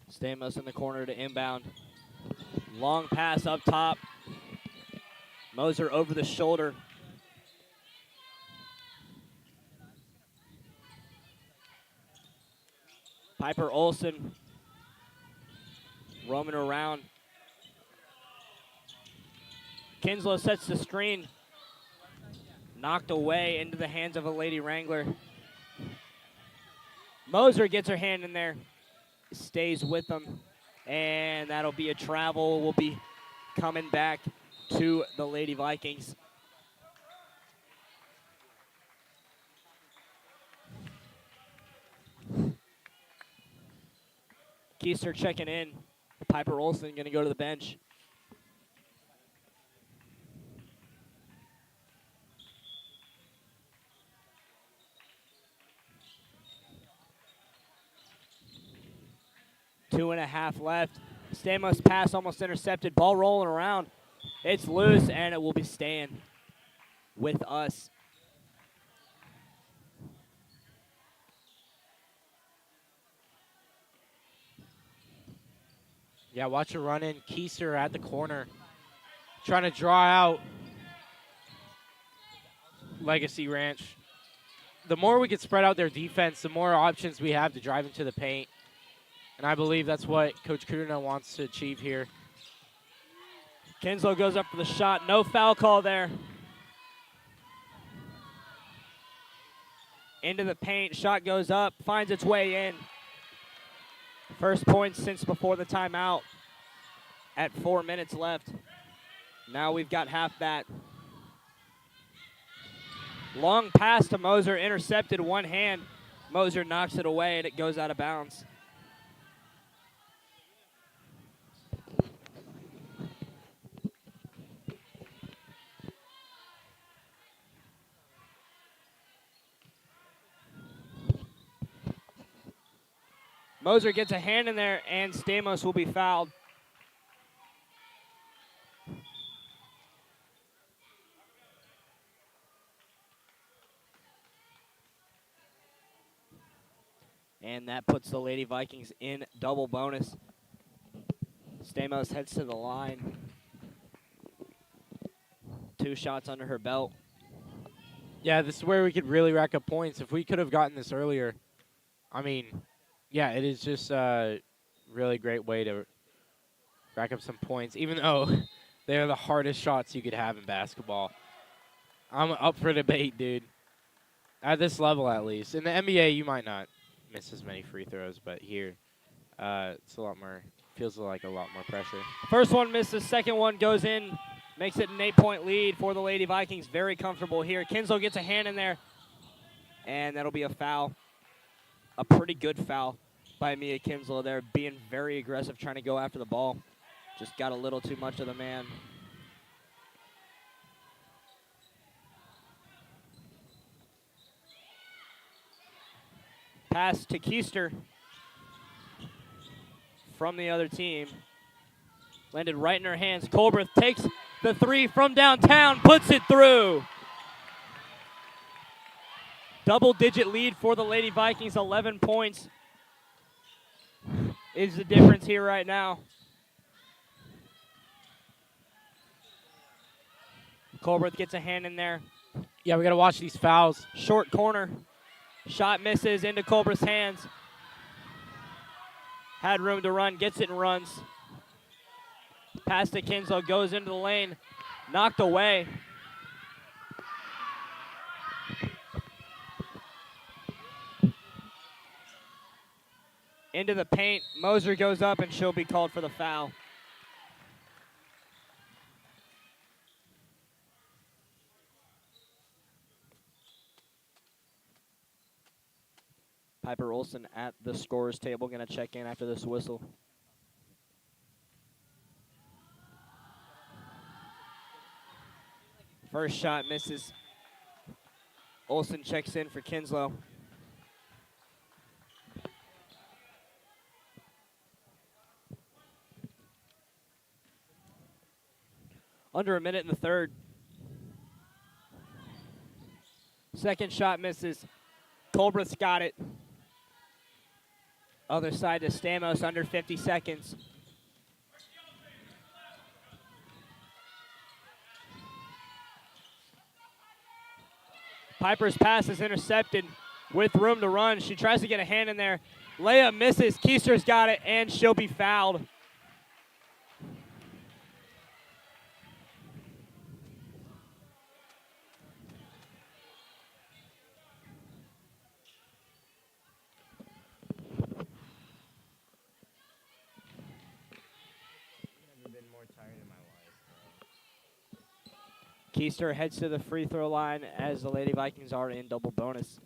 Stamos in the corner to inbound. Long pass up top. Moser over the shoulder. Piper Olsen roaming around. Kinslow sets the screen. Knocked away into the hands of a Lady Wrangler. Moser gets her hand in there. Stays with them. And that'll be a travel. Will be coming back to the Lady Vikings. Keister checking in. Piper Olsen going to go to the bench. Two and a half left. Stamos pass almost intercepted. Ball rolling around. It's loose, and it will be staying with us. Yeah, watch her run in. Keister at the corner. Trying to draw out Legacy Ranch. The more we can spread out their defense, the more options we have to drive into the paint. And I believe that's what Coach Crudino wants to achieve here. Kinslow goes up for the shot. No foul call there. Into the paint. Shot goes up. Finds its way in. First point since before the timeout at 4 minutes left. Now we've got half that. Long pass to Moser, intercepted one hand. Moser knocks it away and it goes out of bounds. Moser gets a hand in there, and Stamos will be fouled. And that puts the Lady Vikings in double bonus. Stamos heads to the line. 2 shots under her belt. Yeah, this is where we could really rack up points. If we could have gotten this earlier, I mean, yeah, it is just a really great way to rack up some points, even though they're the hardest shots you could have in basketball. I'm up for debate, dude. At this level, at least. In the NBA, you might not miss as many free throws, but here, it's a lot more, feels like a lot more pressure. First one misses, second one goes in, makes it an 8-point lead for the Lady Vikings. Very comfortable here. Kinslow gets a hand in there, and that'll be a foul. A pretty good foul by Mia Kinslow there, being very aggressive, trying to go after the ball. Just got a little too much of the man. Pass to Keister from the other team. Landed right in her hands. Colbreth takes the 3 from downtown, puts it through. Double-digit lead for the Lady Vikings, 11 points is the difference here right now. Colbreth gets a hand in there. Yeah, we got to watch these fouls. Short corner. Shot misses into Colbreth's hands. Had room to run, gets it and runs. Pass to Kinslow, goes into the lane. Knocked away. Into the paint. Moser goes up and she'll be called for the foul. Piper Olson at the scorer's table, going to check in after this whistle. First shot misses. Olson checks in for Kinslow. Under a minute in the third. Second shot misses. Colbreth's got it. Other side to Stamos, under 50 seconds. Piper's pass is intercepted with room to run. She tries to get a hand in there. Layup misses. Keister's got it, and she'll be fouled. Keister heads to the free throw line as the Lady Vikings are in double bonus.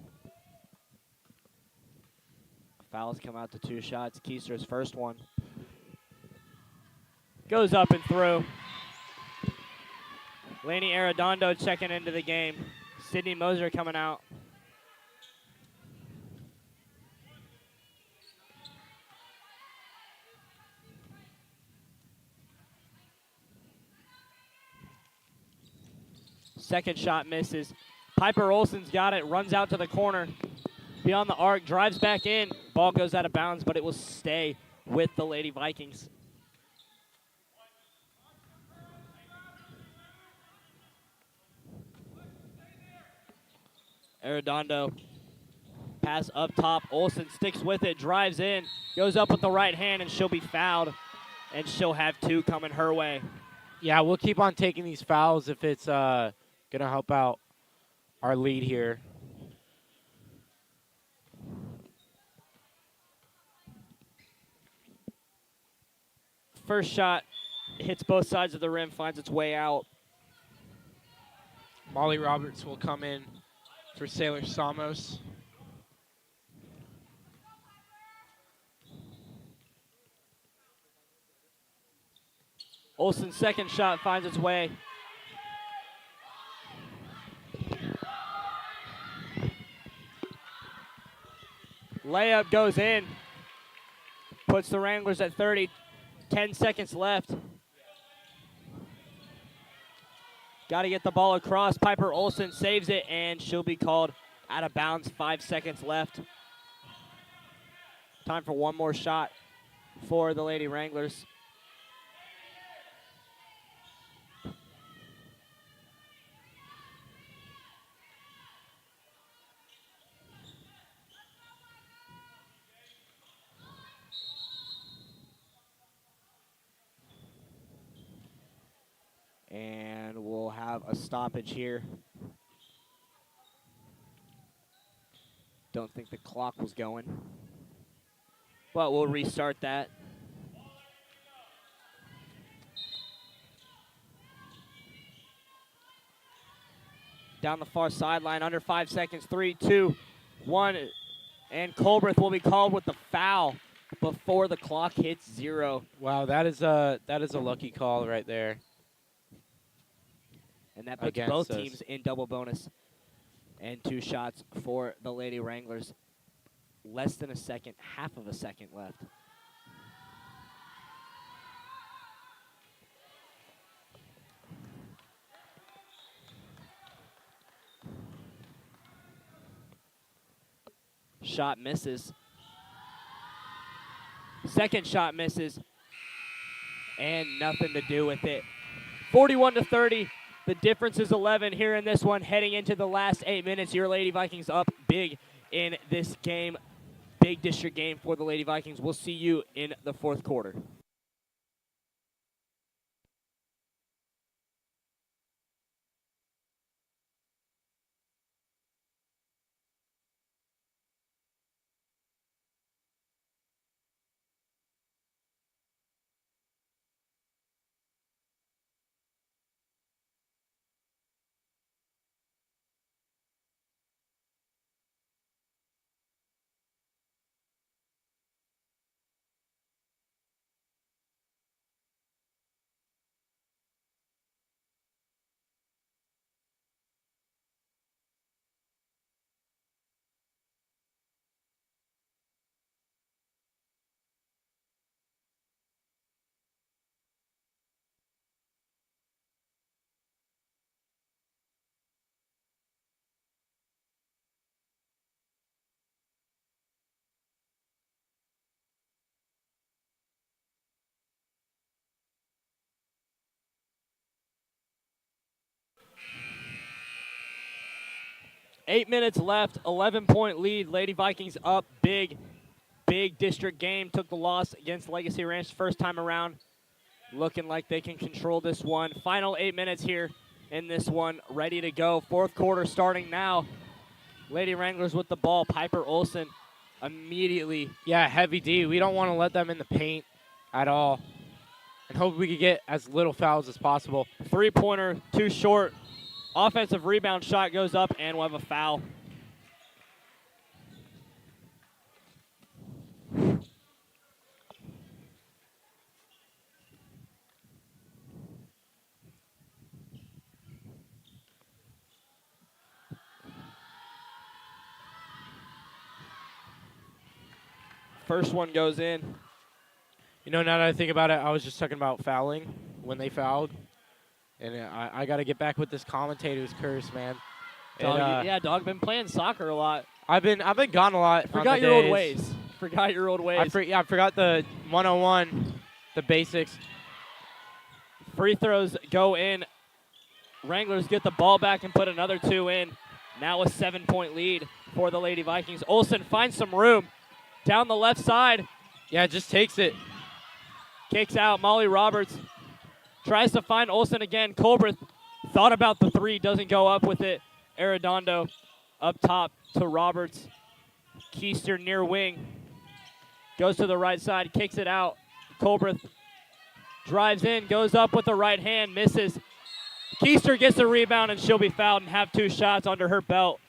Fouls come out to 2 shots. Keister's first one. Goes up and through. Laney Arredondo checking into the game. Sydney Moser coming out. Second shot misses. Piper Olson's got it, runs out to the corner. Beyond the arc, drives back in. Ball goes out of bounds, but it will stay with the Lady Vikings. Arredondo, pass up top. Olson sticks with it, drives in, goes up with the right hand, and she'll be fouled. And she'll have 2 coming her way. Yeah, we'll keep on taking these fouls if it's going to help out our lead here. First shot hits both sides of the rim, finds its way out. Molly Roberts will come in for Sailor Samos. Olson's second shot finds its way. Layup goes in. Puts the Wranglers at 30. 10 seconds left. Got to get the ball across. Piper Olson saves it, and she'll be called out of bounds. 5 seconds left. Time for one more shot for the Lady Wranglers. And we'll have a stoppage here. Don't think the clock was going, but we'll restart that. Down the far sideline, under 5 seconds, 3, 2, 1, and Colbreth will be called with the foul before the clock hits 0. Wow, that is a lucky call right there. And that puts Against both us. teams in double bonus. And 2 shots for the Lady Wranglers. Less than a second, half of a second left. Shot misses. Second shot misses. And nothing to do with it. 41-30. The difference is 11 here in this one. Heading into the last 8 minutes, your Lady Vikings up big in this game. Big district game for the Lady Vikings. We'll see you in the 4th quarter. 8 minutes left, 11-point lead. Lady Vikings up big. Big district game. Took the loss against Legacy Ranch first time around. Looking like they can control this one. Final 8 minutes here in this one. Ready to go. Fourth quarter starting now. Lady Wranglers with the ball. Piper Olson immediately. Yeah, heavy D. We don't want to let them in the paint at all. And hope we could get as little fouls as possible. Three-pointer, too short. Offensive rebound shot goes up, and we'll have a foul. First one goes in. You know, now that I think about it, I was just talking about fouling when they fouled. And I got to get back with this commentator's curse, man. Dog, yeah, dog, been playing soccer a lot. I've been gone a lot. Forgot your old ways. Forgot your old ways. I forgot the 101, the basics. Free throws go in. Wranglers get the ball back and put another 2 in. Now a 7-point lead for the Lady Vikings. Olsen finds some room down the left side. Yeah, just takes it. Kicks out. Molly Roberts tries to find Olsen again. Colbert thought about the three, doesn't go up with it. Arredondo up top to Roberts. Keister near wing. Goes to the right side, kicks it out. Colbert drives in, goes up with the right hand, misses. Keister gets the rebound, and she'll be fouled and have 2 shots under her belt.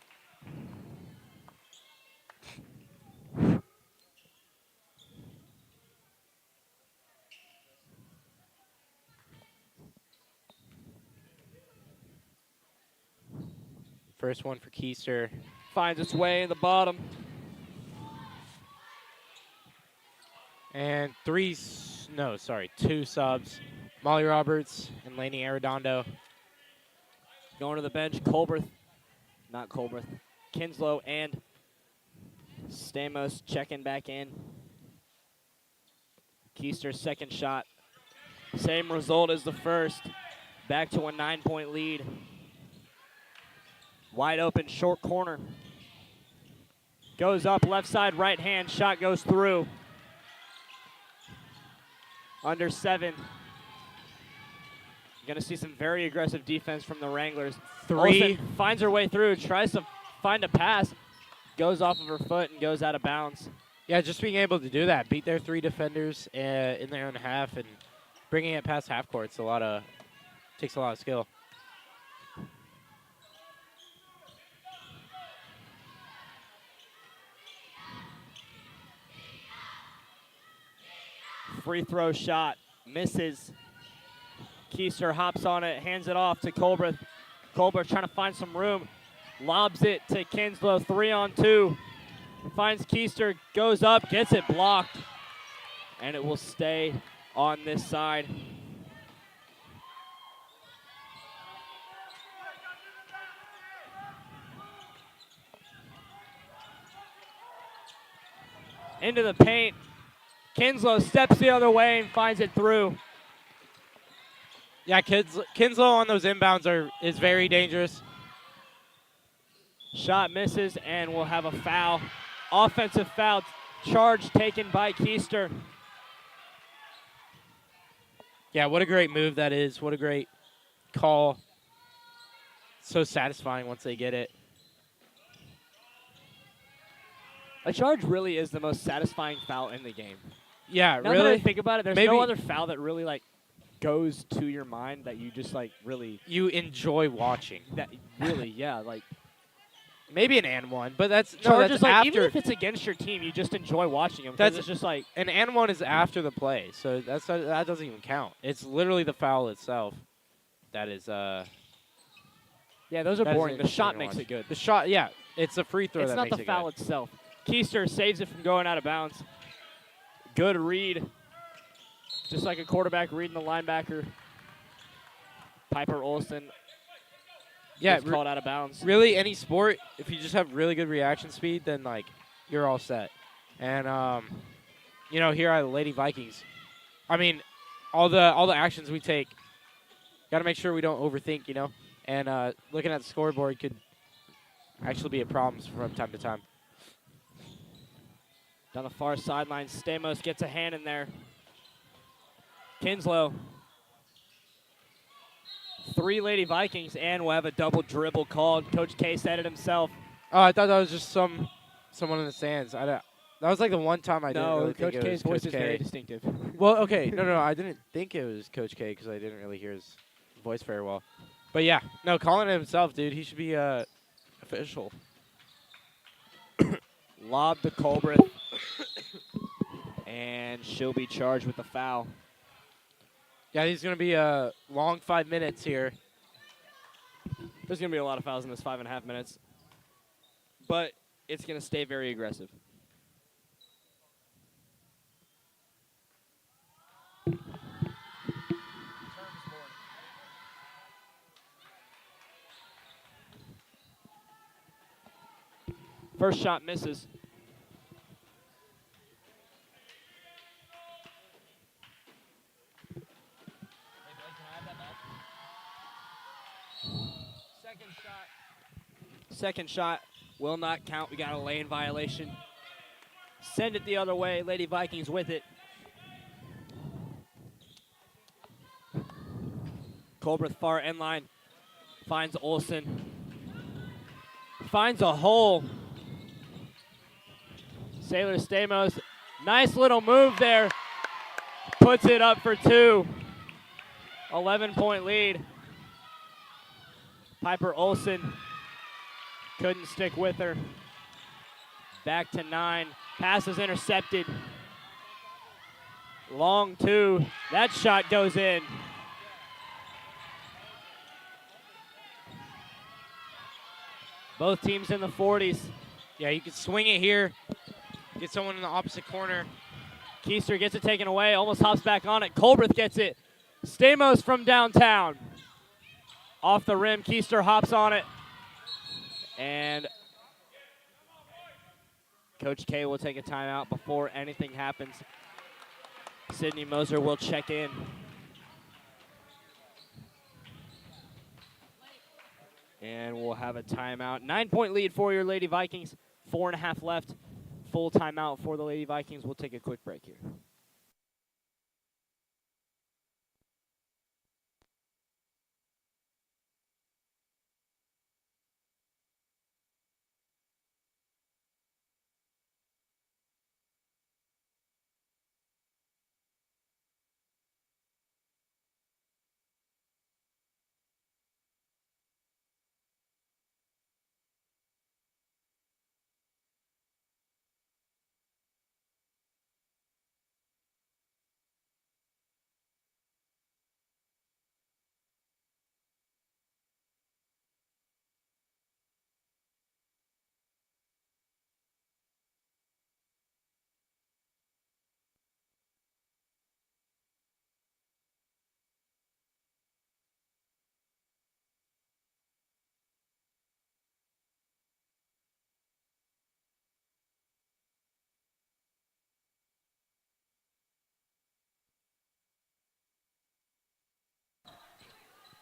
First one for Keister. Finds its way in the bottom. And 2 subs. Molly Roberts and Lainey Arredondo. Going to the bench, Kinslow and Stamos checking back in. Keister's second shot. Same result as the first. Back to a 9-point lead. Wide open, short corner. Goes up, left side, right hand. Shot goes through. Under 7. Going to see some very aggressive defense from the Wranglers. 3. Olsen finds her way through, tries to find a pass. Goes off of her foot and goes out of bounds. Yeah, just being able to do that. Beat their 3 defenders in their own half and bringing it past half court. Takes a lot of skill. Free throw shot, misses. Keister hops on it, hands it off to Colbert. Colbert trying to find some room, lobs it to Kinslow, 3-on-2. Finds Keister, goes up, gets it blocked, and it will stay on this side. Into the paint. Kinslow steps the other way and finds it through. Yeah, Kinslow on those inbounds is very dangerous. Shot misses, and we'll have a foul. Offensive foul charge taken by Keister. Yeah, what a great move that is. What a great call. So satisfying once they get it. A charge really is the most satisfying foul in the game. Yeah, now really. That I think about it, there's Maybe no other foul that really goes to your mind that you just really you enjoy watching. That really, yeah, maybe an and one, but that's charges after. Even if it's against your team, you just enjoy watching them. It's just an and one is after the play, so that doesn't even count. It's literally the foul itself. That is yeah, those are boring. The shot makes it good. The shot, yeah, it's a free throw. It's not the foul itself. Keister saves it from going out of bounds. Good read. Just like a quarterback reading the linebacker. Piper Olsen called out of bounds. Really, any sport, if you just have really good reaction speed, then, you're all set. And, here at the Lady Vikings, I mean, all the actions we take, got to make sure we don't overthink, and looking at the scoreboard could actually be a problem from time to time. Down the far sideline, Stamos gets a hand in there. Kinslow. 3 Lady Vikings, and we'll have a double dribble called. Coach K said it himself. Oh, I thought that was just someone in the stands. That was like the one time I didn't really think Coach it K's was voice Coach is K. very distinctive. Well, okay, no, I didn't think it was Coach K because I didn't really hear his voice very well. But yeah, no, calling it himself, dude. He should be official. Lob to Colbreth. And she'll be charged with the foul. Yeah, he's gonna be a long 5 minutes here. There's going to be a lot of fouls in this 5.5 minutes. But it's going to stay very aggressive. First shot misses. Second shot will not count. We got a lane violation. Send it the other way. Lady Vikings with it. Colbreth far end line. Finds Olsen. Finds a hole. Sailor Stamos. Nice little move there. Puts it up for 2. 11-point lead. Piper Olsen couldn't stick with her. Back to 9. Pass is intercepted. Long 2. That shot goes in. Both teams in the 40s. Yeah, you can swing it here. Get someone in the opposite corner. Keister gets it taken away. Almost hops back on it. Colbreth gets it. Stamos from downtown. Off the rim. Keister hops on it. And Coach K will take a timeout before anything happens. Sydney Moser will check in. And we'll have a timeout. 9-point lead for your Lady Vikings. 4.5 left. Full timeout for the Lady Vikings. We'll take a quick break here.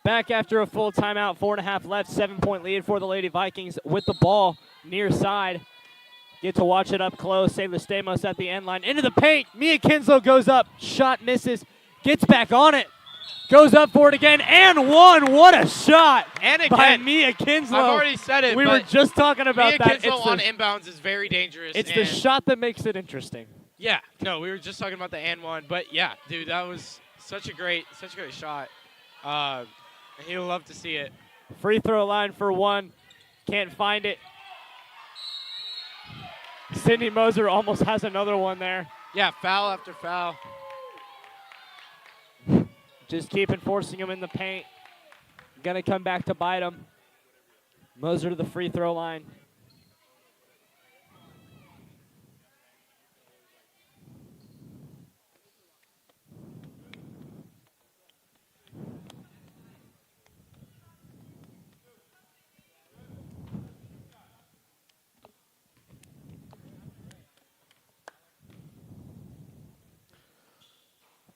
Back after a full timeout, 4.5 left, 7-point lead for the Lady Vikings with the ball near side. Get to watch it up close. Sailor Stamos at the end line. Into the paint. Mia Kinslow goes up. Shot misses. Gets back on it. Goes up for it again. And one. What a shot. And again, by Mia Kinslow. I've already said it. We were just talking about Mia that. Kinslow on inbounds is very dangerous. It's the shot that makes it interesting. Yeah. No, we were just talking about the and one. But, yeah, dude, that was such a great shot. He'll love to see it. Free throw line for 1. Can't find it. Sydney Moser almost has another one there. Yeah, foul after foul. Just keep enforcing him in the paint. Gonna come back to bite him. Moser to the free throw line.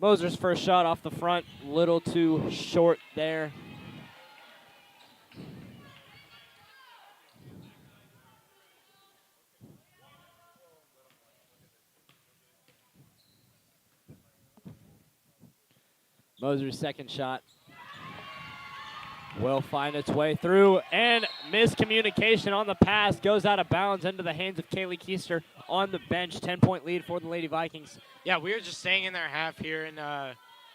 Moser's first shot off the front, little too short there. Moser's second shot will find its way through, and miscommunication on the pass goes out of bounds into the hands of Kaylee Keister on the bench. 10-point lead for the Lady Vikings. Yeah, we were just staying in their half here, and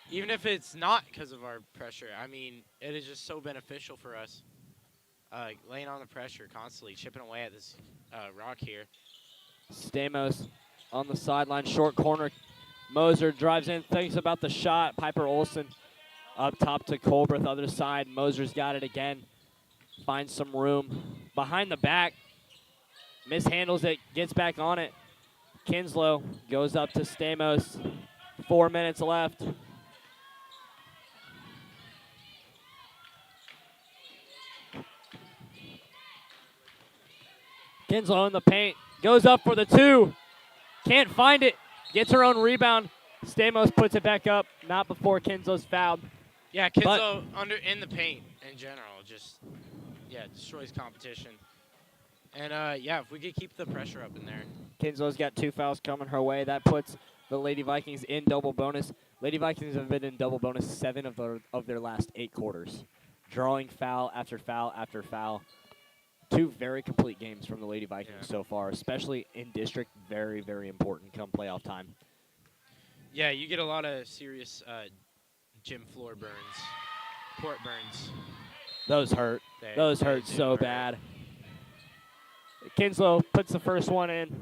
even if it's not because of our pressure, I mean, it is just so beneficial for us. Laying on the pressure constantly, chipping away at this rock here. Stamos on the sideline, short corner. Moser drives in, thinks about the shot. Piper Olson up top to Colbreth, other side. Moser's got it again. Finds some room behind the back. Mishandles it, gets back on it. Kinslow goes up to Stamos. 4 minutes left. Kinslow in the paint. Goes up for the two. Can't find it. Gets her own rebound. Stamos puts it back up. Not before Kinslow's fouled. Yeah, Kinslow in the paint in general just destroys competition. And if we could keep the pressure up in there. Kinslow's got 2 fouls coming her way. That puts the Lady Vikings in double bonus. Lady Vikings have been in double bonus 7 of their last 8 quarters. Drawing foul after foul after foul. 2 very complete games from the Lady Vikings so far, especially in district. Very, very important come playoff time. Yeah, you get a lot of serious gym floor burns, court burns. Those hurt. Those hurt so bad. Kinslow puts the first one in.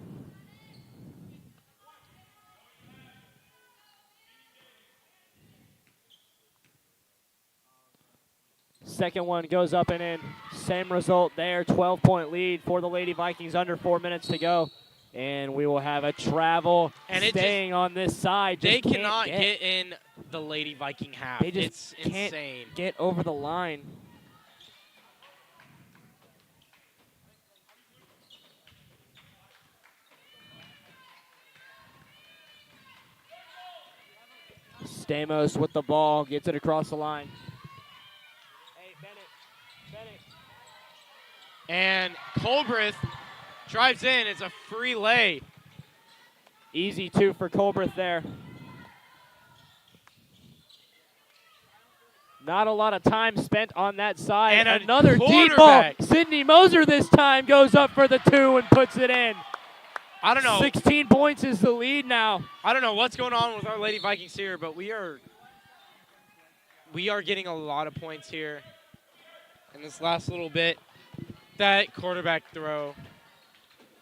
Second one goes up and in. Same result there. 12-point lead for the Lady Vikings. Under 4 minutes to go. And we will have a travel staying on this side. They cannot get in the Lady Viking half. It's insane. Get over the line. Stamos with the ball. Gets it across the line. And Colbreth drives in. It's a free lay. Easy 2 for Colbreth there. Not a lot of time spent on that side. And another deep ball. Sydney Moser this time goes up for the 2 and puts it in. I don't know. 16 points is the lead now. I don't know what's going on with our Lady Vikings here, but we are getting a lot of points here in this last little bit. That quarterback throw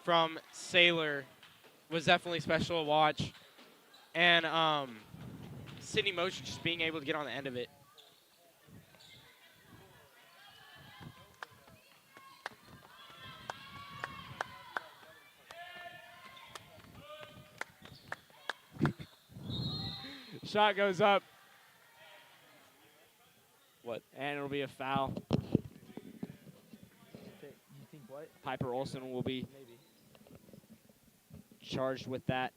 from Saylor was definitely special to watch. And Sydney Moser just being able to get on the end of it. Shot goes up. What? And it'll be a foul. You think what? Piper Olson will be charged with that.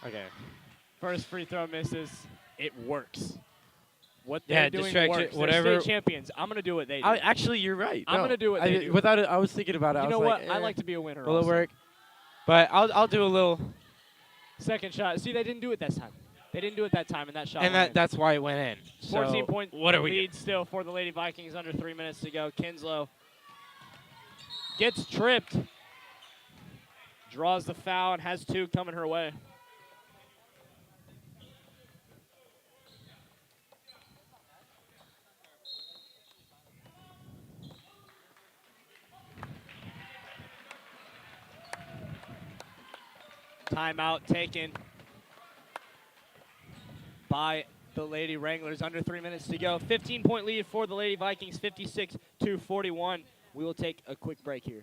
Okay. First free throw misses. It works. What they're doing distraction, works. whatever. They're state champions. I'm going to do what they do. Actually, you're right. I'm going to do what they do. Without it, I was thinking about it. You I know was what? like, I like to be a winner. Will it also. work? But I'll do a little. Second shot. See, they didn't do it that time. They didn't do it that time, and that shot And went in. that's why it went in. 14-point what are we lead still for the Lady Vikings. Under 3 minutes to go. Kinslow gets tripped. Draws the foul and has 2 coming her way. Timeout taken by the Lady Wranglers. Under 3 minutes to go. 15-point lead for the Lady Vikings, 56-41. We will take a quick break here.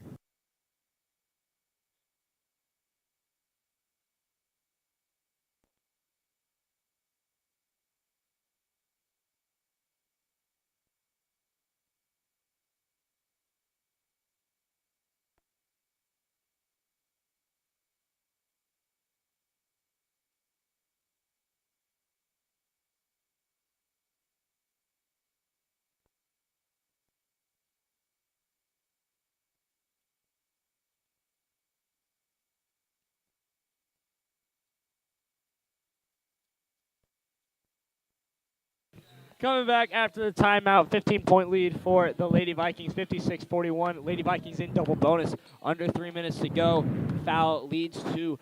Coming back after the timeout, 15-point lead for the Lady Vikings, 56-41. Lady Vikings in double bonus, under 3 minutes to go. Foul leads to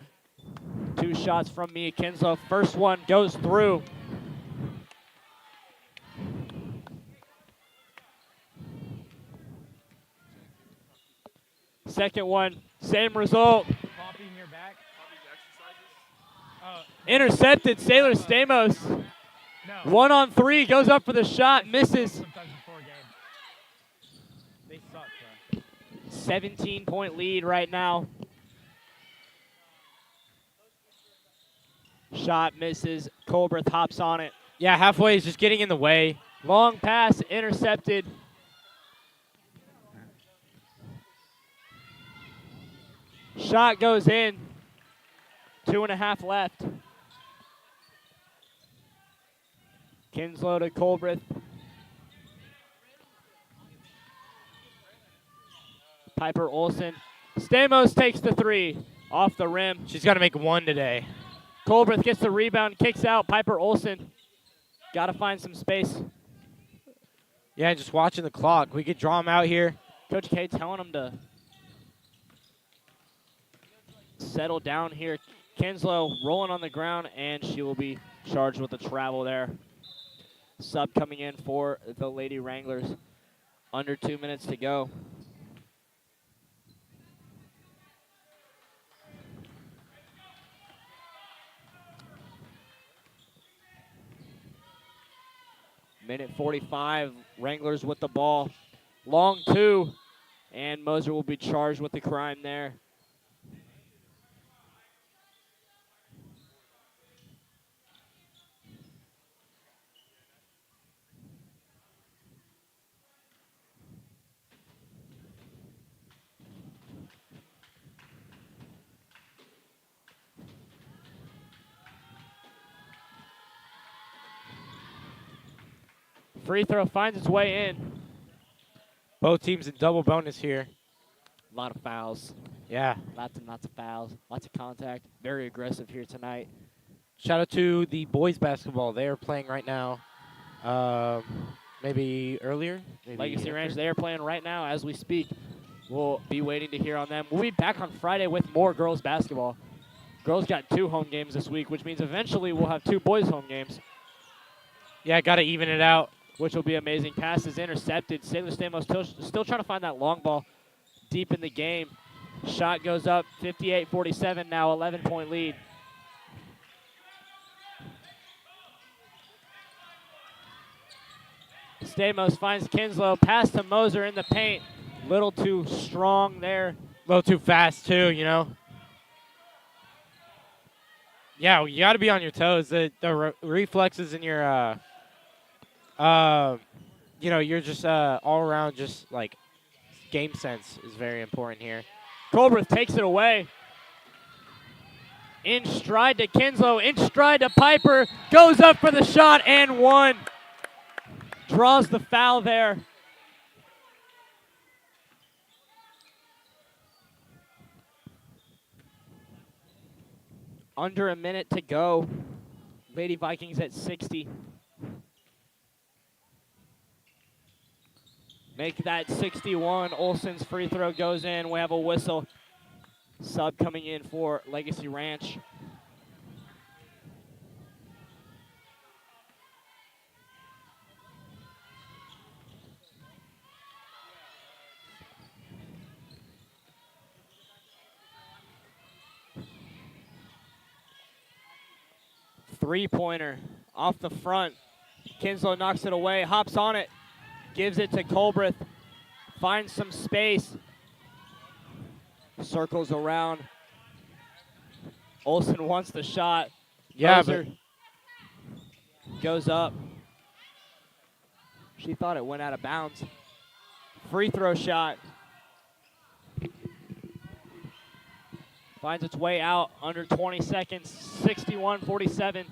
2 shots from Mia Kinslow. First one goes through. Second one, same result. Popping your back. Intercepted, Sailor Stamos. No. 1 on 3, goes up for the shot, misses. Sometimes before a game. They suck, bro. 17-point lead right now. Shot misses. Colbreth hops on it. Yeah, halfway is just getting in the way. Long pass intercepted. Shot goes in. 2.5 left. Kinslow to Colbreth. Piper Olsen. Stamos takes the 3 off the rim. She's got to make 1 today. Colbreth gets the rebound, kicks out. Piper Olsen. Got to find some space. Yeah, just watching the clock. We could draw him out here. Coach K telling him to settle down here. Kinslow rolling on the ground, and she will be charged with the travel there. Sub coming in for the Lady Wranglers. Under 2 minutes to go. Minute 45, Wranglers with the ball. Long 2, and Moser will be charged with the crime there. Free throw finds its way in. Both teams in double bonus here. A lot of fouls. Yeah. Lots and lots of fouls. Lots of contact. Very aggressive here tonight. Shout out to the boys basketball. They are playing right now. Maybe earlier. Maybe Legacy after. Ranch, they are playing right now as we speak. We'll be waiting to hear on them. We'll be back on Friday with more girls basketball. Girls got 2 home games this week, which means eventually we'll have 2 boys home games, Yeah, got to even it out. which will be amazing. Pass is intercepted. Sailor Stamos still trying to find that long ball deep in the game. Shot goes up, 58-47 now, 11-point lead. Stamos finds Kinslow, pass to Moser in the paint. Little too strong there. A little too fast, too, you know. Yeah, you got to be on your toes. The reflexes in your, you know, you're just all around just, like, game sense is very important here. Colbreth takes it away. In stride to Kinslow, in stride to Piper. Goes up for the shot and 1. Draws the foul there. Under a minute to go. Lady Vikings at 60. Make that 61. Olsen's free throw goes in. We have a whistle. Sub coming in for Legacy Ranch. Three-pointer off the front. Kinslow knocks it away, hops on it, gives it to Colbreth, finds some space, circles around. Olsen wants the shot. Yeah, Moser goes up. She thought it went out of bounds. Free throw shot. Finds its way out under 20 seconds, 61-47.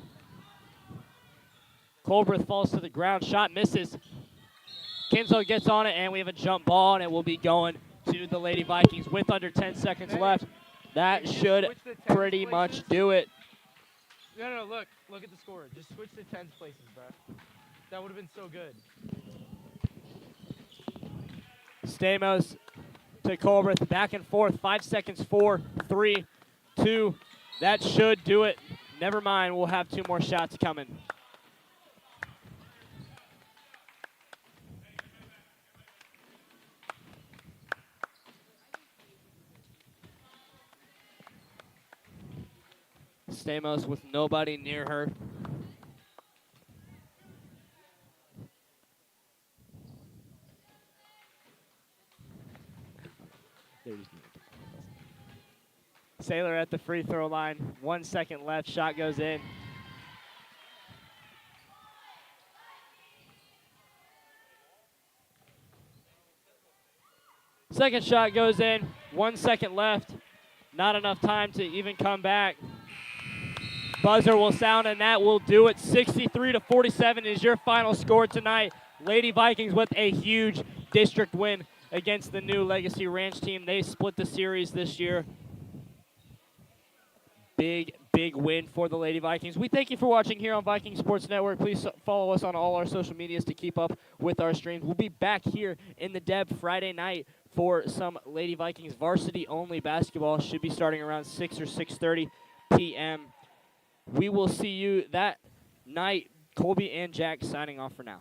Colbreth falls to the ground, shot misses. Kinslow gets on it, and we have a jump ball, and it will be going to the Lady Vikings with under 10 seconds left. That should pretty much do it. No, look at the score. Just switch to 10th places, bro. That would have been so good. Stamos to Colbert, back and forth, 5 seconds, 4, 3, 2. That should do it. Never mind, we'll have 2 more shots coming. Stamos with nobody near her. Sailor at the free throw line. 1 second left. Shot goes in. Second shot goes in. 1 second left. Not enough time to even come back. Buzzer will sound, and that will do it. 63-47 is your final score tonight. Lady Vikings with a huge district win against the new Legacy Ranch team. They split the series this year. Big win for the Lady Vikings. We thank you for watching here on Viking Sports Network. Please follow us on all our social medias to keep up with our streams. We'll be back here in the Deb Friday night for some Lady Vikings varsity only basketball. Should be starting around 6 or 6:30 p.m. We will see you that night. Colby and Jack signing off for now.